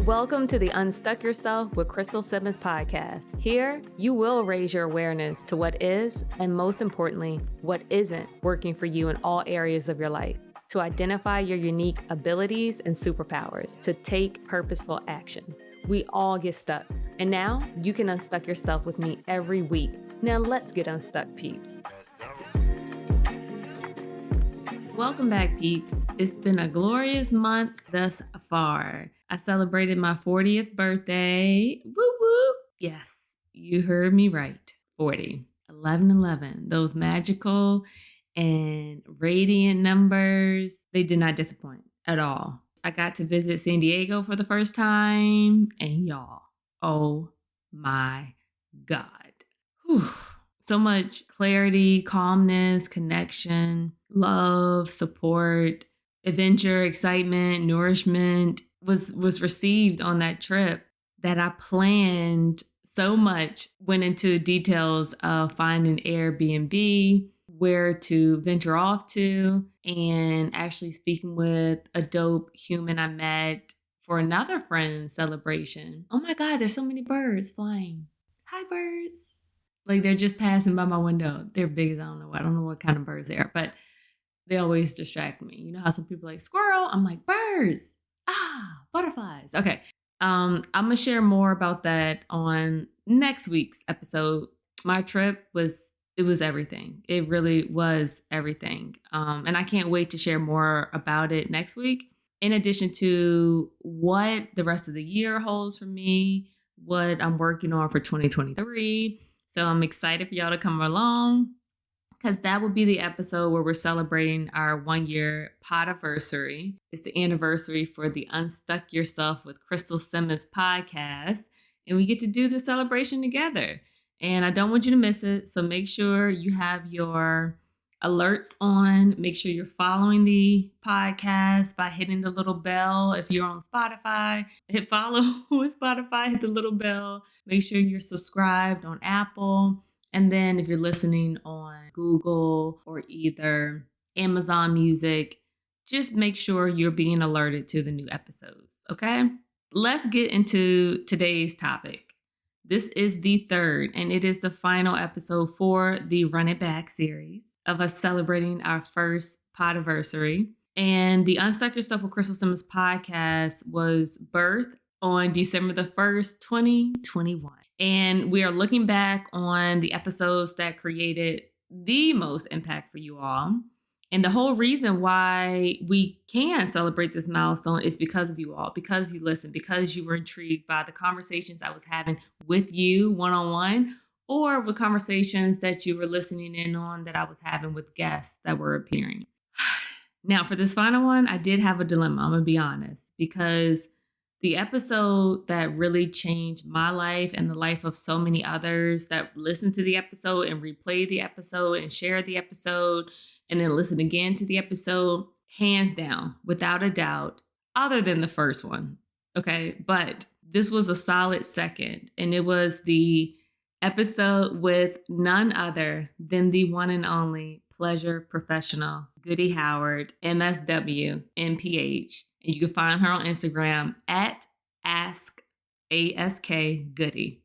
Welcome to the Unstuck Yourself with Crystal Simmons podcast. Here, you will raise your awareness to what is, and most importantly, what isn't working for you in all areas of your life, to identify your unique abilities and superpowers, to take purposeful action. We all get stuck, and now you can unstuck yourself with me every week. Now let's get unstuck, peeps. Welcome back, peeps. It's been a glorious month thus far. I celebrated my 40th birthday. Woo woo. Yes, you heard me right. 40. 11. Those magical and radiant numbers, they did not disappoint at all. I got to visit San Diego for the first time, and y'all, oh my God. Whew. So much clarity, calmness, connection, love, support, adventure, excitement, nourishment was received on that trip that I planned so much, went into details of finding Airbnb, where to venture off to, and actually speaking with a dope human I met for another friend's celebration. Oh my God, there's so many birds flying. Hi, birds. Like, they're just passing by my window. They're big as I don't know what kind of birds they are, but they always distract me. You know how some people are like, squirrel? I'm like, birds. Butterflies. Okay. I'm going to share more about that on next week's episode. My trip was everything. It really was everything. And I can't wait to share more about it next week. In addition to what the rest of the year holds for me, what I'm working on for 2023. So I'm excited for y'all to come along, because that will be the episode where we're celebrating our 1-year Podaversary. It's the anniversary for the Unstuck Yourself with Crystal Simmons podcast. And we get to do the celebration together. And I don't want you to miss it. So make sure you have your alerts on. Make sure you're following the podcast by hitting the little bell. If you're on Spotify, hit follow on Spotify, hit the little bell. Make sure you're subscribed on Apple. And then if you're listening on Google or either Amazon Music, just make sure you're being alerted to the new episodes, okay? Let's get into today's topic. This is the third, and it is the final episode for the Run It Back series of us celebrating our first Podaversary. And the Unstuck Yourself with Crystal Simmons podcast was birthed on December the 1st, 2021. And we are looking back on the episodes that created the most impact for you all. And the whole reason why we can celebrate this milestone is because of you all, because you listened, because you were intrigued by the conversations I was having with you one-on-one, or with conversations that you were listening in on that I was having with guests that were appearing. Now, for this final one, I did have a dilemma, I'm going to be honest, because the episode that really changed my life and the life of so many others that listened to the episode and replayed the episode and shared the episode and then listen again to the episode, hands down, without a doubt, other than the first one, okay? But this was a solid second, and it was the episode with none other than the one and only pleasure professional, Goody Howard, MSW, MPH. And you can find her on Instagram at AskGoody, Goody.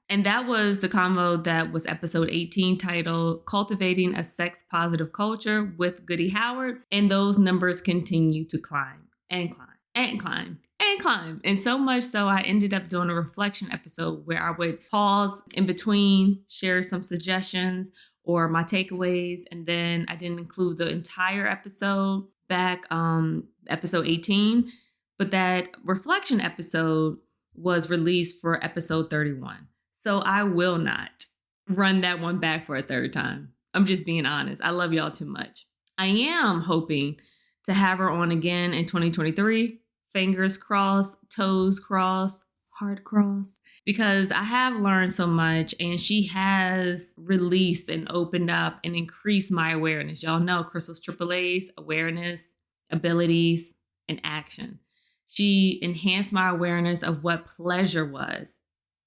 And that was the convo that was episode 18, titled Cultivating a Sex Positive Culture with Goody Howard. And those numbers continue to climb and climb and climb and climb. And so much so I ended up doing a reflection episode where I would pause in between, share some suggestions or my takeaways. And then I didn't include the entire episode back episode 18, but that reflection episode was released for episode 31. So I will not run that one back for a third time. I'm just being honest. I love y'all too much. I am hoping to have her on again in 2023. Fingers crossed, toes crossed, heart crossed, because I have learned so much and she has released and opened up and increased my awareness. Y'all know Crystal's AAA's awareness, abilities, and action. She enhanced my awareness of what pleasure was.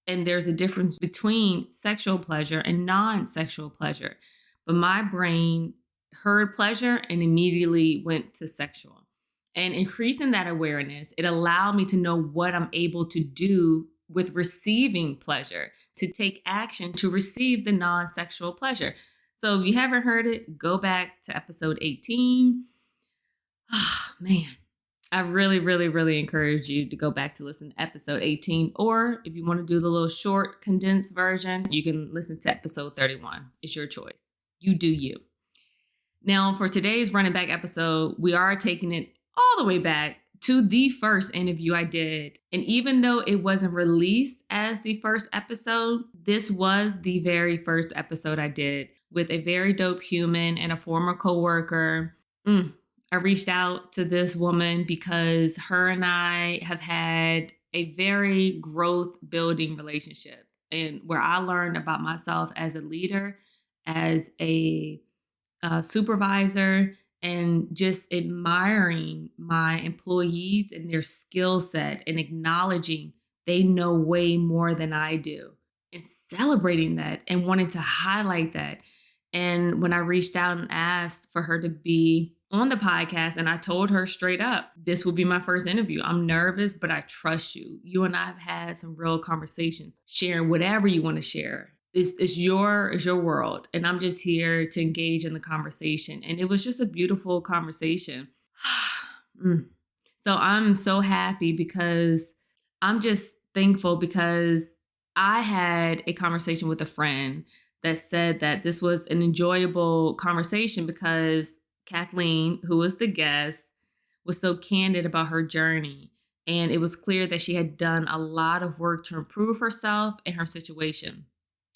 And there's a difference between sexual pleasure and non-sexual pleasure. But my brain heard pleasure and immediately went to sexual. And increasing that awareness, it allowed me to know what I'm able to do with receiving pleasure, to take action to receive the non-sexual pleasure. So if you haven't heard it, go back to episode 18. Ah, man, I really, really, really encourage you to go back to listen to episode 18. Or if you want to do the little short condensed version, you can listen to episode 31. It's your choice. You do you. Now, for today's running back episode, we are taking it all the way back to the first interview I did. And even though it wasn't released as the first episode, this was the very first episode I did with a very dope human and a former coworker. I reached out to this woman because her and I have had a very growth building relationship, and where I learned about myself as a leader, as a supervisor, and just admiring my employees and their skill set and acknowledging they know way more than I do and celebrating that and wanting to highlight that. And when I reached out and asked for her to be on the podcast, and I told her straight up, this will be my first interview. I'm nervous, but I trust you. You and I have had some real conversation, sharing whatever you want to share. It's your world, and I'm just here to engage in the conversation. And it was just a beautiful conversation. So I'm so happy because I'm just thankful because I had a conversation with a friend that said that this was an enjoyable conversation because Kathleen, who was the guest, was so candid about her journey. And it was clear that she had done a lot of work to improve herself and her situation.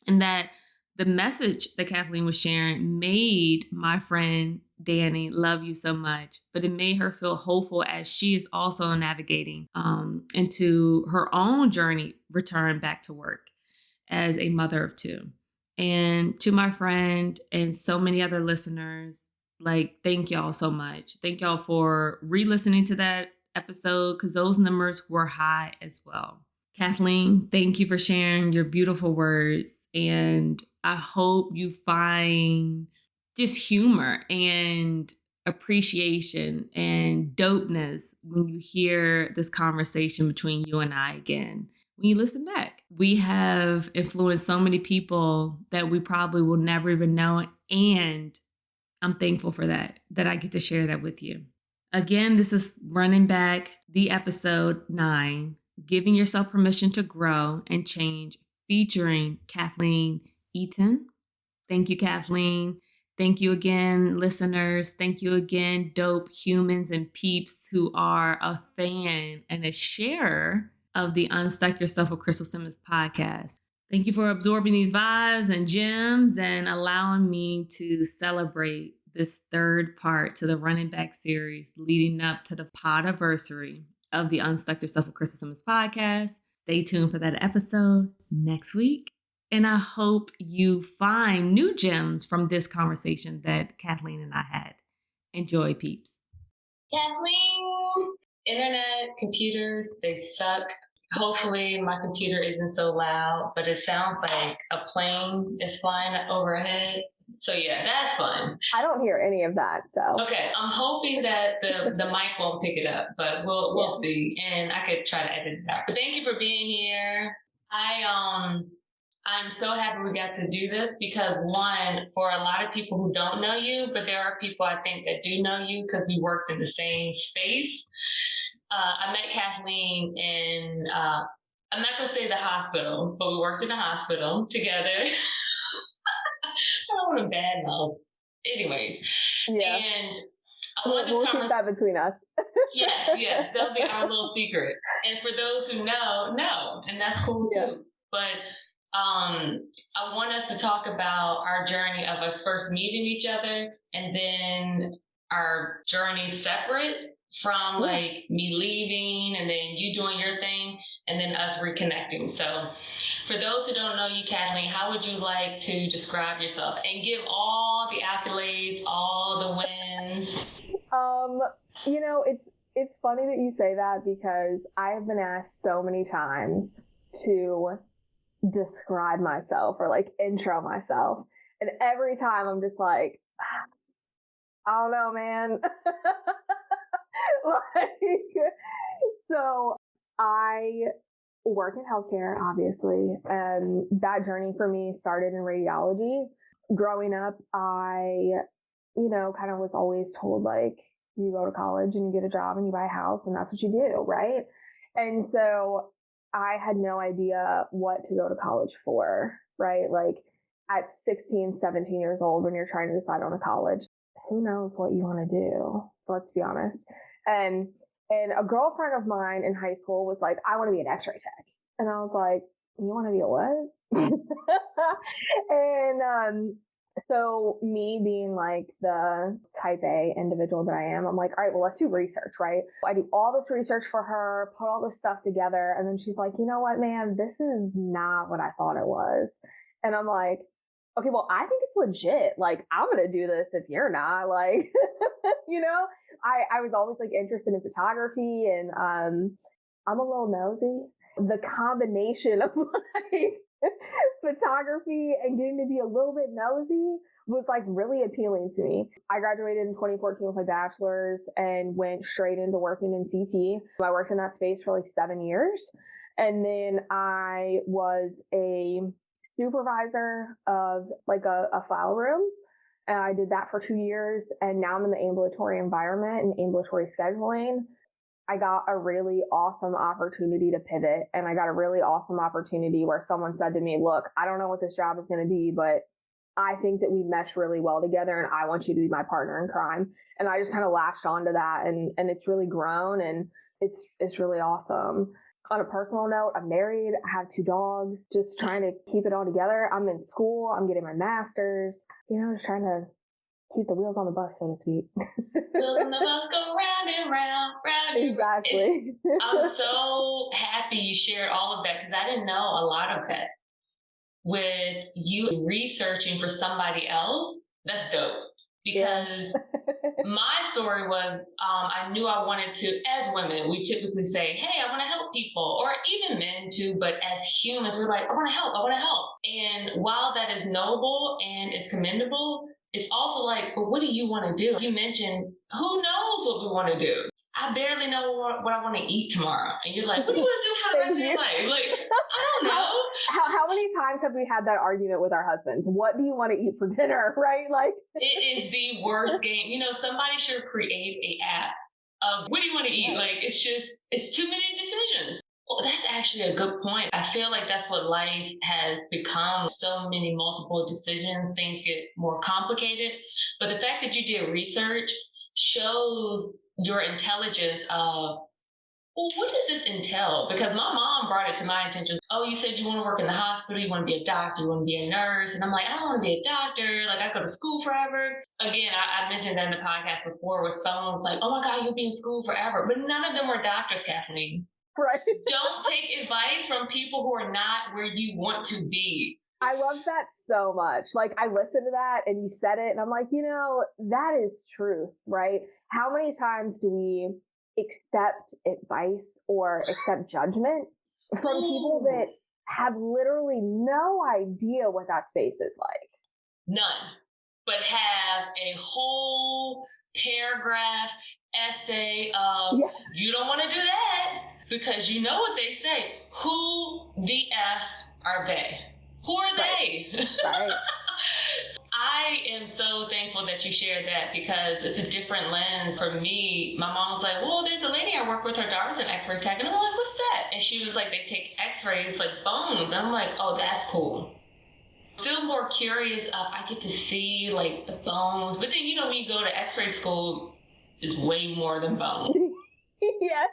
And that the message that Kathleen was sharing made my friend Danny love you so much, but it made her feel hopeful as she is also navigating into her own journey, return back to work as a mother of two. And to my friend and so many other listeners, like, thank y'all so much. Thank y'all for re-listening to that episode because those numbers were high as well. Kathleen, thank you for sharing your beautiful words. And I hope you find just humor and appreciation and dopeness when you hear this conversation between you and I again. When you listen back, we have influenced so many people that we probably will never even know. And I'm thankful for that I get to share that with you. Again, this is running back the episode 9, Giving Yourself Permission to Grow and Change, featuring Kathleen Eaton. Thank you, Kathleen. Thank you again, listeners. Thank you again, dope humans and peeps who are a fan and a sharer of the Unstuck Yourself with Crystal Simmons podcast. Thank you for absorbing these vibes and gems and allowing me to celebrate this third part to the running back series leading up to the Podaversary of the Unstuck Yourself with Crystal Simmons podcast. Stay tuned for that episode next week. And I hope you find new gems from this conversation that Kathleen and I had. Enjoy, peeps. Kathleen, internet, computers, they suck. Hopefully my computer isn't so loud, but it sounds like a plane is flying overhead. So yeah, that's fun. I don't hear any of that, so. Okay, I'm hoping that the mic won't pick it up, but we'll see. And I could try to edit it out. But thank you for being here. I'm so happy we got to do this because, one, for a lot of people who don't know you, but there are people I think that do know you because we worked in the same space. I met Kathleen in, I'm not going to say the hospital, but we worked in a hospital together. I don't want to badmouth. Anyways. Yeah. And we'll keep that between us. Yes. That'll be our little secret. And for those who know, and that's cool too. Yeah. But I want us to talk about our journey of us first meeting each other and then our journey separate from like me leaving and then you doing your thing and then us reconnecting. So for those who don't know you, Kathleen, how would you like to describe yourself and give all the accolades, all the wins? It's funny that you say that because I have been asked so many times to describe myself or like intro myself. And every time I'm just like, I don't know, man. like, so I work in healthcare, obviously, and that journey for me started in radiology. Growing up, kind of was always told like, you go to college and you get a job and you buy a house and that's what you do, right? And so I had no idea what to go to college for, right? Like at 16, 17 years old, when you're trying to decide on a college, who knows what you want to do? Let's be honest. And and a girlfriend of mine in high school was like, I want to be an x-ray tech. And I was like, you want to be a what? and so me being like the type A individual that I am, I'm like, all right, well, let's do research, right? I do all this research for her, put all this stuff together. And then she's like, you know what, man, this is not what I thought it was. And I'm like, okay, well, I think it's legit. Like, I'm going to do this if you're not. Like, I was always like interested in photography and I'm a little nosy. The combination of like photography and getting to be a little bit nosy was like really appealing to me. I graduated in 2014 with my bachelor's and went straight into working in CT. I worked in that space for like 7 years. And then I was a supervisor of like a file room. And I did that for 2 years. And now I'm in the ambulatory environment and ambulatory scheduling. I got a really awesome opportunity to pivot, and I got a really awesome opportunity where someone said to me, look, I don't know what this job is going to be, but I think that we mesh really well together and I want you to be my partner in crime. And I just kind of latched onto that and it's really grown and it's really awesome. On a personal note, I'm married, I have 2 dogs, just trying to keep it all together. I'm in school, I'm getting my master's, just trying to keep the wheels on the bus, so to speak. Wheels on the bus go round and round, round and round. Exactly. I'm so happy you shared all of that because I didn't know a lot of that. With you researching for somebody else, that's dope. Because my story was, I knew I wanted to, as women, we typically say, hey, I want to help people, or even men too, but as humans, we're like, I want to help, I want to help. And while that is noble and is commendable, it's also like, but what do you want to do? You mentioned, who knows what we want to do? I barely know what I want to eat tomorrow. And you're like, what do you want to do for the rest of your life? Like, I don't know. How many times have we had that argument with our husbands? What do you want to eat for dinner, right? Like, it is the worst game. Somebody should create an app of what do you want to eat? Right. Like, it's too many decisions. Well, that's actually a good point. I feel like that's what life has become. So many multiple decisions, things get more complicated. But the fact that you did research shows your intelligence of, well, what does this entail? Because my mom brought it to my attention. Oh, you said you want to work in the hospital, you want to be a doctor, you want to be a nurse. And I'm like, I don't want to be a doctor. Like, I go to school forever. Again, I mentioned that in the podcast before where someone was like, oh my God, you'll be in school forever. But none of them were doctors, Kathleen. Right. Don't take advice from people who are not where you want to be. I love that so much. Like, I listened to that and you said it and I'm like, that is truth, right? How many times do we accept advice or accept judgment from people that have literally no idea what that space is like? None. But have a whole paragraph essay of, you don't want to do that because you know what they say. Who the F are they? Who are they? Right. I am so thankful that you shared that because it's a different lens. For me, my mom was like, well, there's a lady I work with, her daughter's an x-ray tech. And I'm like, what's that? And she was like, they take x-rays like bones. And I'm like, oh, that's cool. Still more curious of, I get to see like the bones. But then, when you go to x-ray school, it's way more than bones. Yes.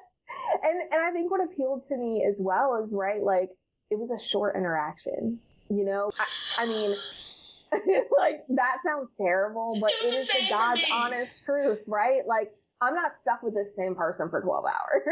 And I think what appealed to me as well is, right, like, it was a short interaction, I mean, like, that sounds terrible, but it is the God's honest truth, right? Like, I'm not stuck with this same person for 12 hours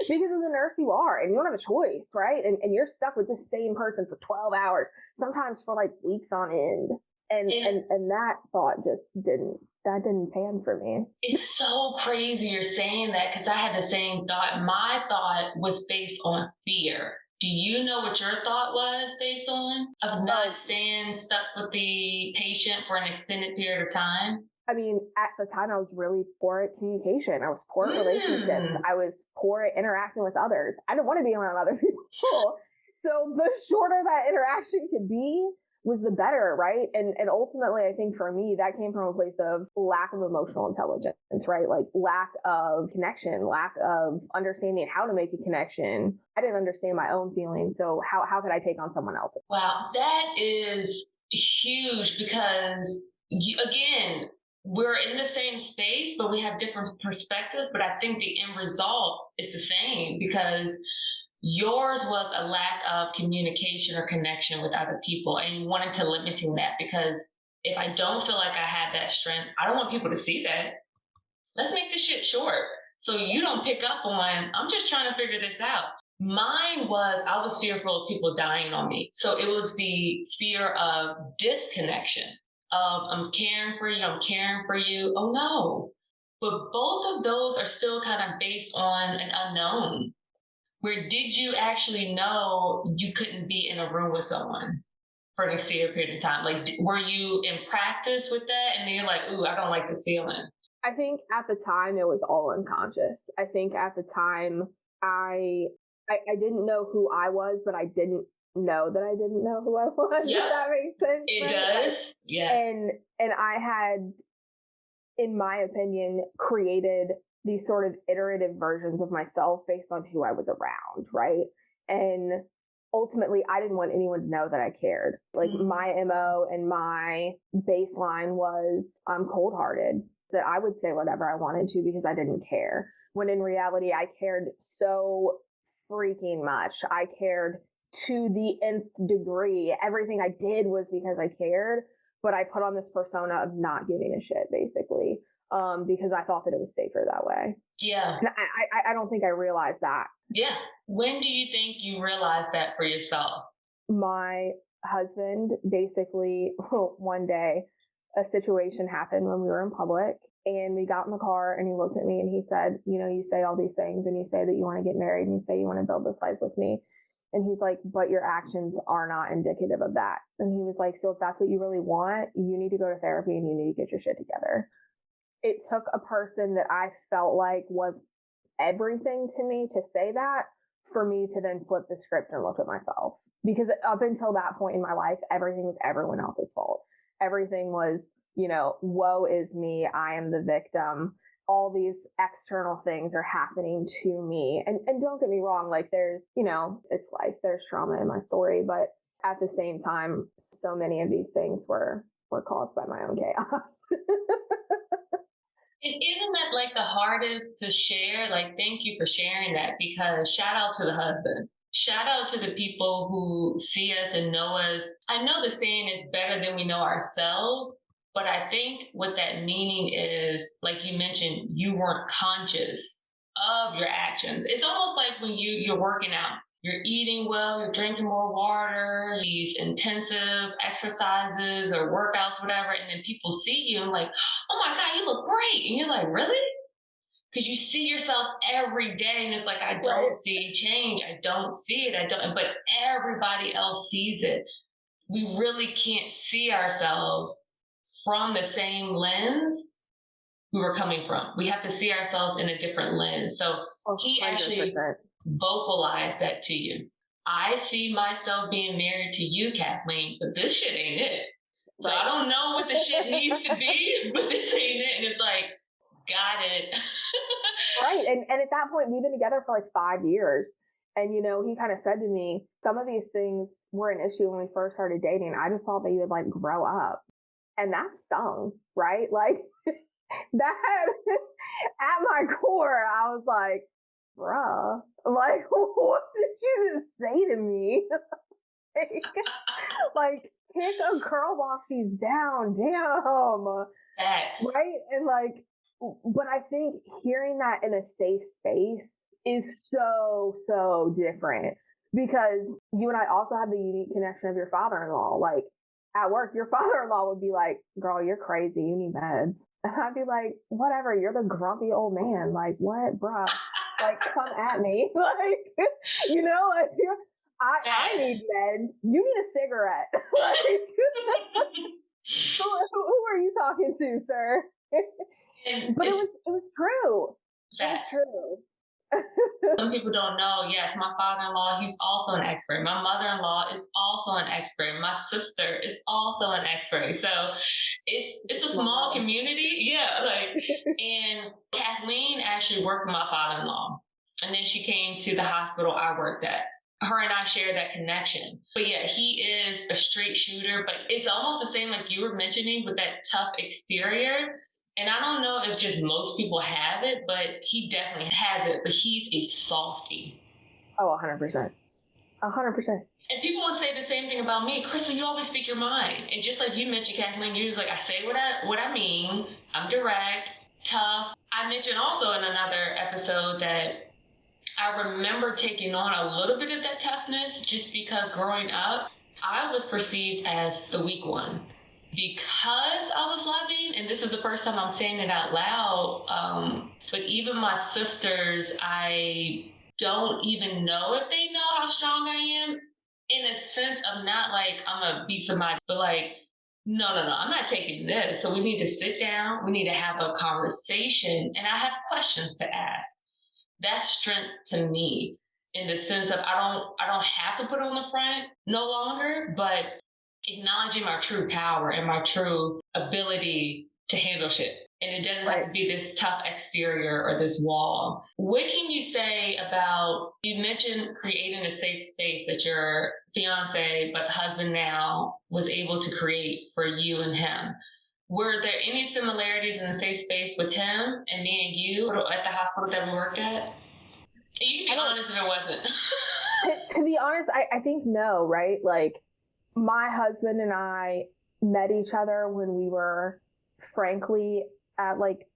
because as a nurse you are, and you don't have a choice, right? And you're stuck with the same person for 12 hours, sometimes for like weeks on end. And that thought just didn't pan for me. It's so crazy you're saying that because I had the same thought. My thought was based on fear. Do you know what your thought was based on? Of not staying stuck with the patient for an extended period of time? I mean, at the time, I was really poor at communication. I was poor at relationships. I was poor at interacting with others. I didn't want to be around other people. So the shorter that interaction could be was the better, right? And ultimately, I think for me, that came from a place of lack of emotional intelligence, right? Like lack of connection, lack of understanding how to make a connection. I didn't understand my own feelings. So how could I take on someone else's? Wow, that is huge because again, we're in the same space, but we have different perspectives. But I think the end result is the same because yours was a lack of communication or connection with other people, and you wanted to limiting that because if I don't feel like I have that strength, I don't want people to see that. Let's make this shit short. So you don't pick up on, I'm just trying to figure this out. Mine was, I was fearful of people dying on me. So it was the fear of disconnection of I'm caring for you. Oh no. But both of those are still kind of based on an unknown. Where did you actually know you couldn't be in a room with someone for an extended period of time? Like, were you in practice with that? And then you're like, ooh, I don't like this feeling. I think at the time it was all unconscious. I think at the time I didn't know who I was, but I didn't know that I didn't know who I was. Yep. If that makes sense. It right? does. Like, yes. And I had, in my opinion, created these sort of iterative versions of myself based on who I was around, right? And ultimately, I didn't want anyone to know that I cared. Like my MO and my baseline was I'm cold hearted, that I would say whatever I wanted to because I didn't care. When in reality, I cared so freaking much. I cared to the nth degree. Everything I did was because I cared, but I put on this persona of not giving a shit, basically, because I thought that it was safer that way. Yeah. And I don't think I realized that. Yeah. When do you think you realized that for yourself? My husband, basically, one day, a situation happened when we were in public, and we got in the car, and he looked at me and he said, you know, you say all these things and you say that you want to get married and you say you want to build this life with me. And he's like, but your actions are not indicative of that. And he was like, so if that's what you really want, you need to go to therapy and you need to get your shit together. It took a person that I felt like was everything to me to say that for me to then flip the script and look at myself. Because up until that point in my life, everything was everyone else's fault. Everything was, you know, woe is me. I am the victim. All these external things are happening to me. And don't get me wrong, like there's, you know, it's life. There's trauma in my story. But at the same time, so many of these things were caused by my own chaos. And isn't that like the hardest to share? Like, thank you for sharing that because shout out to the husband. Shout out to the people who see us and know us. I know the saying is better than we know ourselves, but I think what that meaning is, like you mentioned, you weren't conscious of your actions. It's almost like when you're working out. You're eating well, you're drinking more water, these intensive exercises or workouts, whatever, and then people see you and like, oh my God, you look great. And you're like, really? Because you see yourself every day and it's like, I don't see change. I don't see it. I don't, but everybody else sees it. We really can't see ourselves from the same lens we were coming from. We have to see ourselves in a different lens. So he 100%. actually vocalize that to you. I see myself being married to you, Kathleen, but this shit ain't it. So I don't know what the shit needs to be, but this ain't it. And it's like, got it. Right. And at that point, we've been together for like 5 years. And, you know, he kind of said to me, some of these things were an issue when we first started dating. I just thought that you would like grow up. And that stung, right? Like that at my core, I was like, bruh, like, what did you just say to me? like, kick a girl while she's down. Damn. Facts. Right? And like, but I think hearing that in a safe space is so different because you and I also have the unique connection of your father-in-law. Like at work, your father-in-law would be like, girl, you're crazy. You need meds. And I'd be like, whatever. You're the grumpy old man. Like what, bruh? Like come at me. Like, you know, like I need meds. You need a cigarette. Like, Who are you talking to, sir? But it was true. Facts. It was true. Some people don't know, yes, my father-in-law, he's also an expert. My mother-in-law is also an expert. My sister is also an expert. So it's a small community. Yeah, like, and Kathleen actually worked with my father-in-law. And then she came to the hospital I worked at. Her and I share that connection. But yeah, he is a straight shooter, but it's almost the same like you were mentioning with that tough exterior. And I don't know if just most people have it, but he definitely has it. But he's a softie. Oh, 100%. 100%. And people would say the same thing about me. Crystal, you always speak your mind. And just like you mentioned, Kathleen, you was like, I say what I mean. I'm direct, tough. I mentioned also in another episode that I remember taking on a little bit of that toughness just because growing up, I was perceived as the weak one. Because I was loving, and this is the first time I'm saying it out loud, but even my sisters, I don't even know if they know how strong I am, in a sense of not like I'm gonna beat somebody, but like, no, I'm not taking this. So we need to sit down, we need to have a conversation, and I have questions to ask. That's strength to me in the sense of I don't have to put on the front no longer, but acknowledging my true power and my true ability to handle shit. And it doesn't have to be this tough exterior or this wall. What can you say about, you mentioned creating a safe space that your fiance, but husband now, was able to create for you and him. Were there any similarities in the safe space with him and me and you at the hospital that we worked at? You can be honest if it wasn't. To be honest, I think no, right? Like, my husband and I met each other when we were, frankly, at like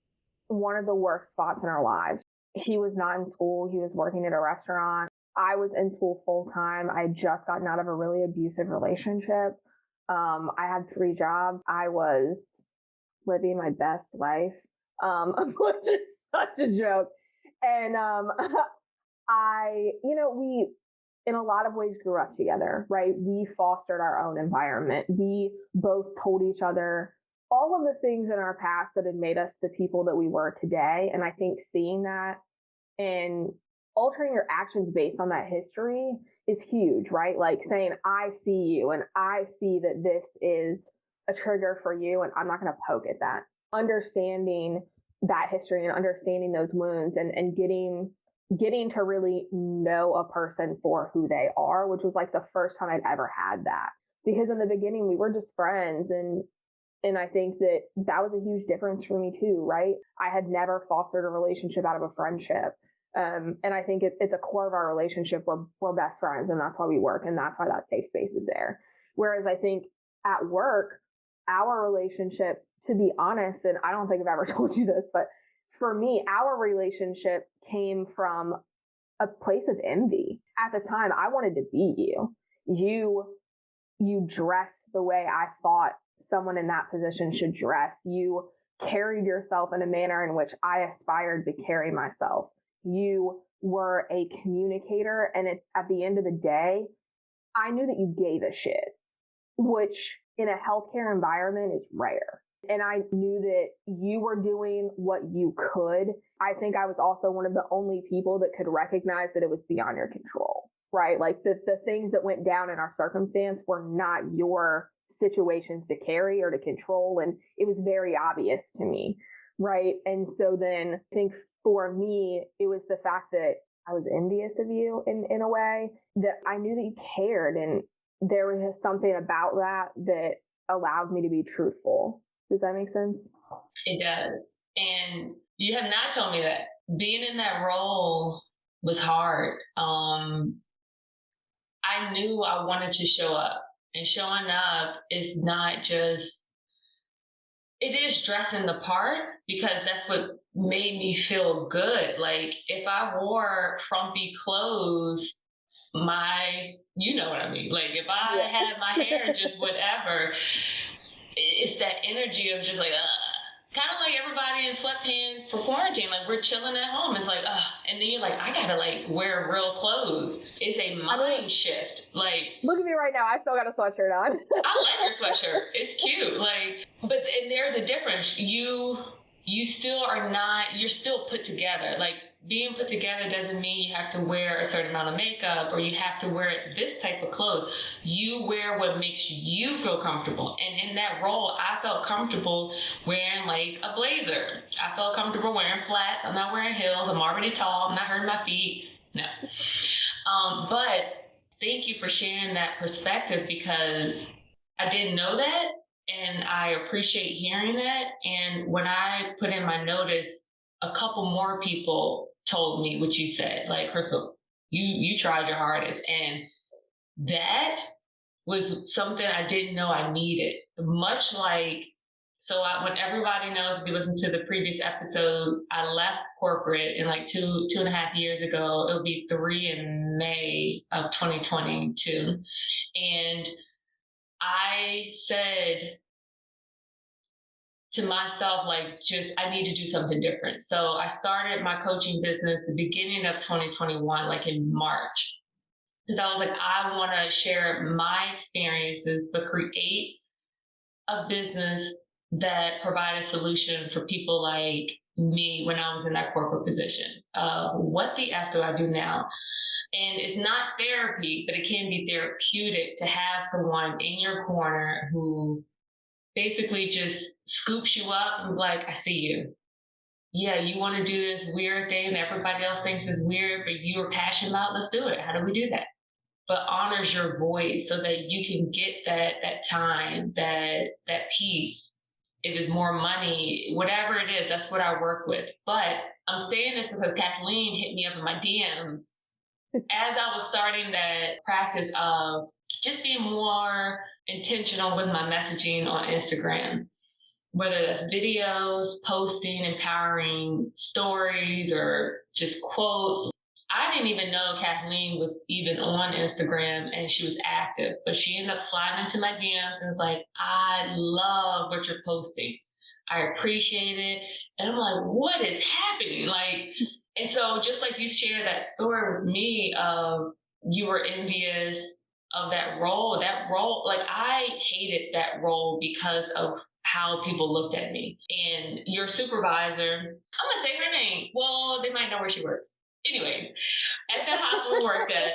one of the worst spots in our lives. He was not in school. He was working at a restaurant. I was in school full time. I had just gotten out of a really abusive relationship. I had 3 jobs. I was living my best life, which is such a joke. And we, in a lot of ways, grew up together, right? We fostered our own environment. We both told each other all of the things in our past that had made us the people that we were today. And I think seeing that and altering your actions based on that history is huge, right? Like saying, I see you and I see that this is a trigger for you and I'm not going to poke at that. Understanding that history and understanding those wounds and getting to really know a person for who they are, which was like the first time I'd ever had that. Because in the beginning we were just friends, and I think that was a huge difference for me too, right? I had never fostered a relationship out of a friendship. And I think it's a core of our relationship. We're best friends, and that's why we work, and that's why that safe space is there. Whereas I think at work, our relationship, to be honest, and I don't think I've ever told you this, but for me, our relationship came from a place of envy. At the time, I wanted to be you. You dressed the way I thought someone in that position should dress. You carried yourself in a manner in which I aspired to carry myself. You were a communicator, and at the end of the day, I knew that you gave a shit, which in a healthcare environment is rare. And I knew that you were doing what you could. I think I was also one of the only people that could recognize that it was beyond your control, right? Like the things that went down in our circumstance were not your situations to carry or to control. And it was very obvious to me, right? And so then I think for me, it was the fact that I was envious of you in a way, that I knew that you cared. And there was something about that allowed me to be truthful. Does that make sense? It does. And you have not told me that. Being in that role was hard. I knew I wanted to show up. And showing up is not just, it is dressing the part, because that's what made me feel good. Like if I wore frumpy clothes, you know what I mean? Like if I had my hair just whatever, it's that energy of just like, kind of like everybody in sweatpants for quarantine. Like, we're chilling at home. It's like, ugh. And then you're like, I gotta like wear real clothes. It's a mind shift. Like, look at me right now. I still got a sweatshirt on. I like your sweatshirt. It's cute. Like, and there's a difference. You still are not, you're still put together. Like, being put together doesn't mean you have to wear a certain amount of makeup or you have to wear this type of clothes. You wear what makes you feel comfortable. And in that role, I felt comfortable wearing like a blazer. I felt comfortable wearing flats. I'm not wearing heels. I'm already tall. I'm not hurting my feet. No. But thank you for sharing that perspective, because I didn't know that. And I appreciate hearing that. And when I put in my notice, a couple more people told me what you said. Like, Crystal, you tried your hardest. And that was something I didn't know I needed. Much like, when everybody knows, if you listen to the previous episodes, I left corporate in like 2.5 years ago. It'll be 3 in May of 2022. And I said to myself, like, just, I need to do something different. So I started my coaching business the beginning of 2021, like in March. Because I was like, I want to share my experiences, but create a business that provide a solution for people like me when I was in that corporate position. What the F do I do now? And it's not therapy, but it can be therapeutic to have someone in your corner who basically just scoops you up and like, I see you. Yeah, you want to do this weird thing that everybody else thinks is weird, but you are passionate about. Let's do it. How do we do that? But honors your voice so that you can get that time, that peace. If it's more money, whatever it is, that's what I work with. But I'm saying this because Kathleen hit me up in my DMs as I was starting that practice of just being more intentional with my messaging on Instagram, whether that's videos, posting, empowering stories, or just quotes. I didn't even know Kathleen was even on Instagram and she was active, but she ended up sliding into my DMs and was like, I love what you're posting. I appreciate it. And I'm like, what is happening? Like, and so just like you shared that story with me of you were envious of that role, like, I hated that role because of how people looked at me. And your supervisor, I'm gonna say her name. Well, they might know where she works. Anyways, at that hospital I worked at,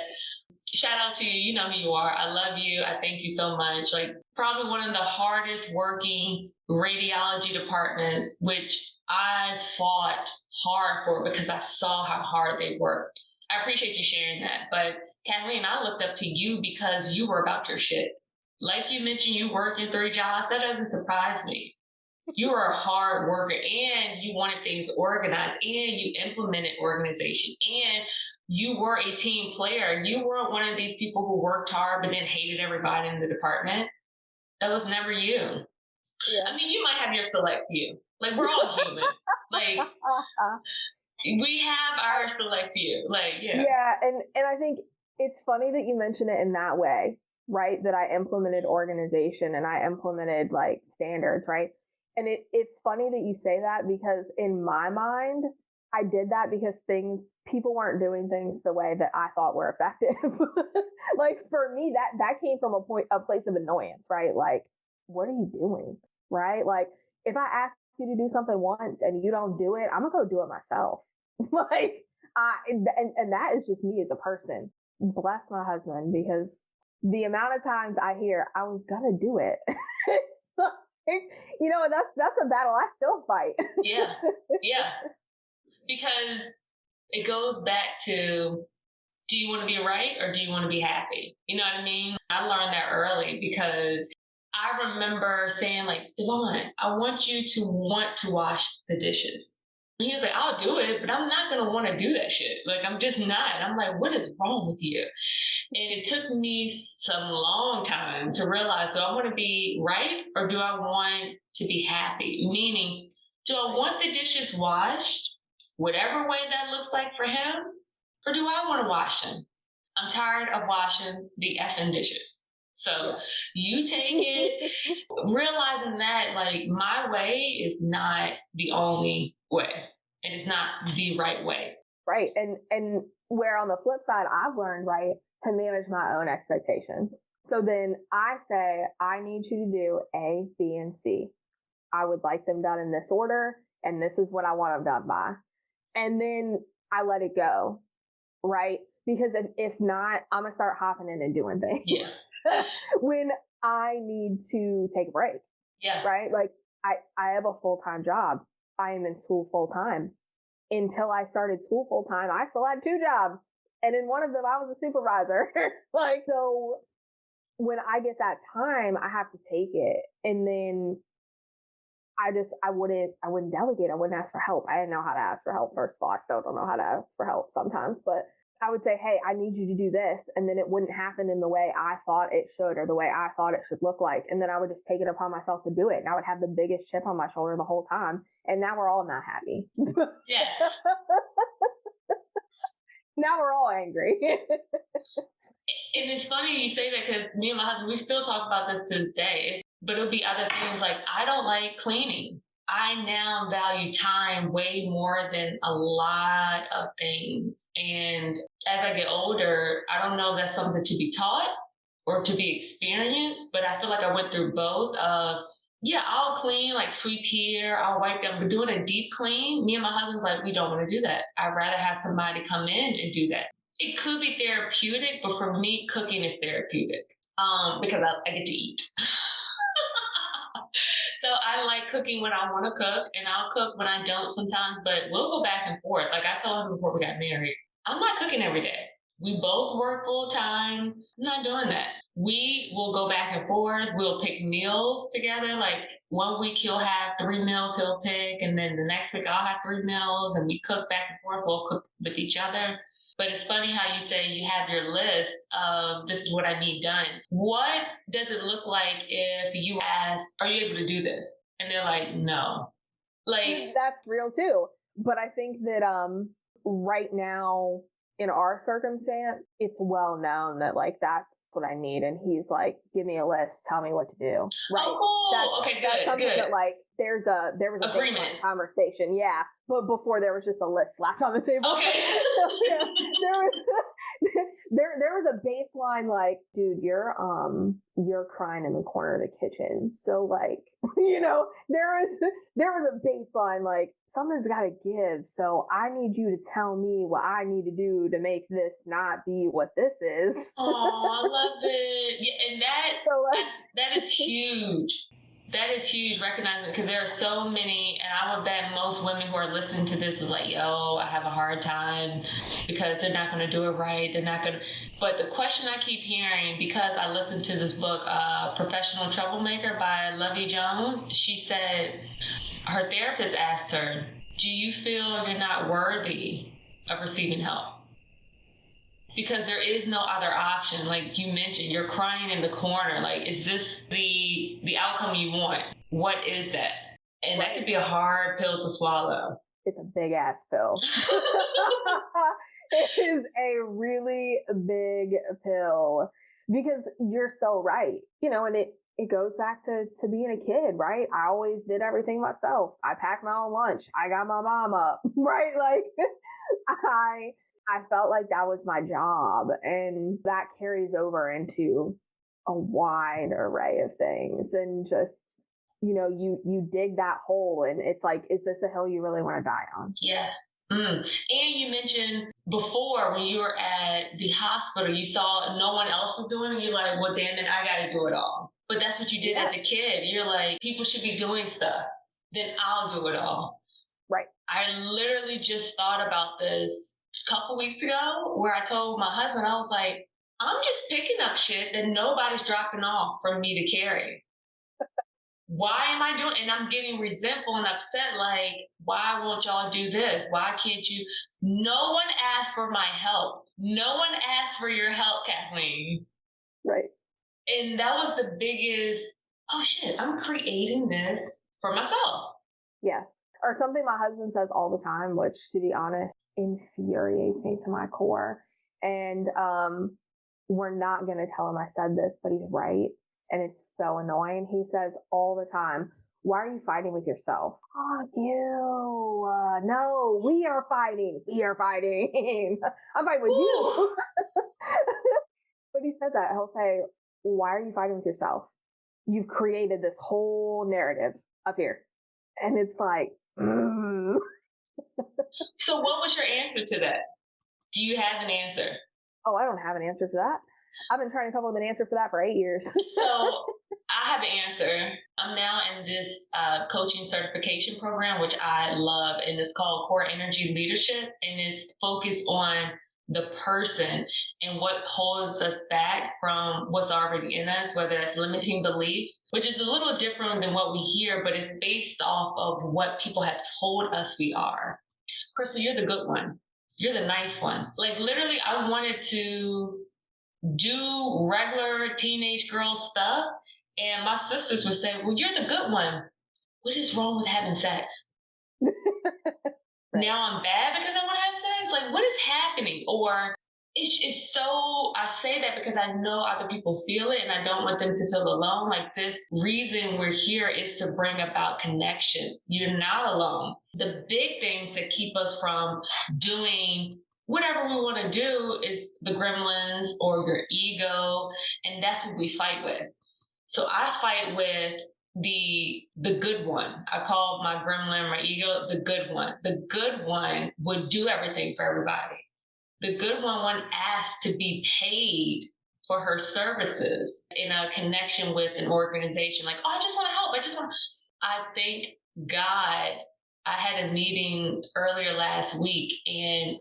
shout out to you. You know who you are. I love you. I thank you so much. Like, probably one of the hardest working radiology departments, which I fought hard for because I saw how hard they worked. I appreciate you sharing that. But Kathleen, I looked up to you because you were about your shit. Like you mentioned, you work in 3 jobs. That doesn't surprise me. You were a hard worker and you wanted things organized and you implemented organization and you were a team player. You weren't one of these people who worked hard but then hated everybody in the department. That was never you. Yeah. I mean, you might have your select few. Like, we're all human. Like, we have our select few. Like, yeah. Yeah, and I think it's funny that you mention it in that way, right? That I implemented organization and I implemented like standards, right? And it's funny that you say that because in my mind, I did that because people weren't doing things the way that I thought were effective. Like, for me, that came from a place of annoyance, right? Like, what are you doing? Right? Like, if I ask you to do something once and you don't do it, I'm gonna go do it myself. Like, and that is just me as a person. Bless my husband, because the amount of times I hear I was gonna do it. You know, that's a battle I still fight. Yeah. Because it goes back to, do you want to be right or do you want to be happy? You know what I mean? I learned that early because I remember saying, like, Devon, I want you to want to wash the dishes. And he was like, I'll do it, but I'm not going to want to do that shit. Like, I'm just not. I'm like, what is wrong with you? And it took me some long time to realize, do I want to be right or do I want to be happy? Meaning, do I want the dishes washed, whatever way that looks like for him, or do I want to wash them? I'm tired of washing the effing dishes. So you take it, realizing that, like, my way is not the only way. and it's not the right way. Right. And where on the flip side, I've learned, right, to manage my own expectations. So then I say, I need you to do A, B, and C. I would like them done in this order, and this is what I want them done by. And then I let it go, right? Because if not, I'm going to start hopping in and doing things. Yeah. When I need to take a break. Yeah. Right? Like I have a full-time job. I am in school full-time. Until I started school full-time, I still had 2 jobs. And in one of them, I was a supervisor. Like, so when I get that time, I have to take it. And then I wouldn't delegate. I wouldn't ask for help. I didn't know how to ask for help. First of all, I still don't know how to ask for help sometimes, but I would say, hey, I need you to do this. And then it wouldn't happen in the way I thought it should, or the way I thought it should look like. And then I would just take it upon myself to do it. And I would have the biggest chip on my shoulder the whole time. And now we're all not happy. Yes. Now we're all angry. And it's funny you say that, because me and my husband, we still talk about this to this day. But it'll be other things like, I don't like cleaning. I now value time way more than a lot of things. And as I get older, I don't know if that's something to be taught or to be experienced, but I feel like I went through both. Yeah, I'll clean, like sweep here, I'll wipe them, but doing a deep clean, me and my husband's like, we don't want to do that. I'd rather have somebody come in and do that. It could be therapeutic, but for me, cooking is therapeutic because I get to eat. So I like cooking when I want to cook, and I'll cook when I don't sometimes, but we'll go back and forth. Like I told him before we got married, I'm not cooking every day. We both work full time. I'm not doing that. We will go back and forth. We'll pick meals together. Like one week he'll have 3 meals he'll pick, and then the next week I'll have 3 meals, and we cook back and forth. We'll cook with each other. But it's funny how you say you have your list of this is what I need done. What does it look like if you ask, are you able to do this? And they're like, no. Like, that's real too. But I think that right now in our circumstance, it's well known that like that's what I need. And he's like, give me a list, tell me what to do. Right. Oh, cool. Okay, that's something good. that like there was a agreement conversation, yeah. But before there was just a list slapped on the table. Okay. So, yeah, there was a baseline like, dude, you're crying in the corner of the kitchen. So like, there was a baseline like someone's got to give. So I need you to tell me what I need to do to make this not be what this is. Oh, I love it. Yeah, and that is huge. That is huge, recognizing, because there are so many, and I would bet most women who are listening to this is like, yo, I have a hard time because they're not going to do it right. They're not going to. But the question I keep hearing, because I listened to this book, Professional Troublemaker by Lovey Jones, she said, her therapist asked her, do you feel you're not worthy of receiving help? Because there is no other option. Like you mentioned, you're crying in the corner. Like, is this the outcome you want? What is that? And that could be a hard pill to swallow. It's a big ass pill. It is a really big pill because you're so right. And it goes back to being a kid, right? I always did everything myself. I packed my own lunch. I got my mom up, right? Like I felt like that was my job, and that carries over into a wide array of things. And just, you dig that hole and it's like, is this a hill you really want to die on? Yes. And you mentioned before when you were at the hospital, you saw no one else was doing it. You're like, well, damn it, I got to do it all. But that's what you did as a kid. You're like, people should be doing stuff. Then I'll do it all. Right. I literally just thought about this a couple weeks ago where I told my husband, I was like, I'm just picking up shit that nobody's dropping off for me to carry. Why am I doing? And I'm getting resentful and upset. Like, why won't y'all do this? Why can't you? No one asked for my help. No one asked for your help, Kathleen. Right. And that was the biggest, oh shit, I'm creating this for myself. Yeah. Or something my husband says all the time, which to be honest, infuriates me to my core. And we're not going to tell him I said this, but he's right. And it's so annoying. He says all the time, why are you fighting with yourself? Fuck you. no, we are fighting. We are fighting. I'm fighting with you. When he says that, he'll say, why are you fighting with yourself? You've created this whole narrative up here. And it's like, So what was your answer to that? Do you have an answer? Oh, I don't have an answer for that. I've been trying to come up with an answer for that for 8 years. So I have an answer. I'm now in this coaching certification program, which I love, and it's called Core Energy Leadership, and it's focused on the person and what holds us back from what's already in us, whether that's limiting beliefs, which is a little different than what we hear, but it's based off of what people have told us we are. Crystal, you're the good one. You're the nice one. Like literally, I wanted to do regular teenage girl stuff, and my sisters would say, well, you're the good one. What is wrong with having sex? Right. Now I'm bad because I want to have sex? Like, what is happening? Or it's so, I say that because I know other people feel it and I don't want them to feel alone. Like, this reason we're here is to bring about connection. You're not alone. The big things that keep us from doing whatever we want to do is the gremlins or your ego, and that's what we fight with. So I fight with the good one. I call my gremlin, my ego, the good one. The good one would do everything for everybody. The good one asked to be paid for her services in a connection with an organization. Like, oh, I just want to help. I thank God. I had a meeting earlier last week, and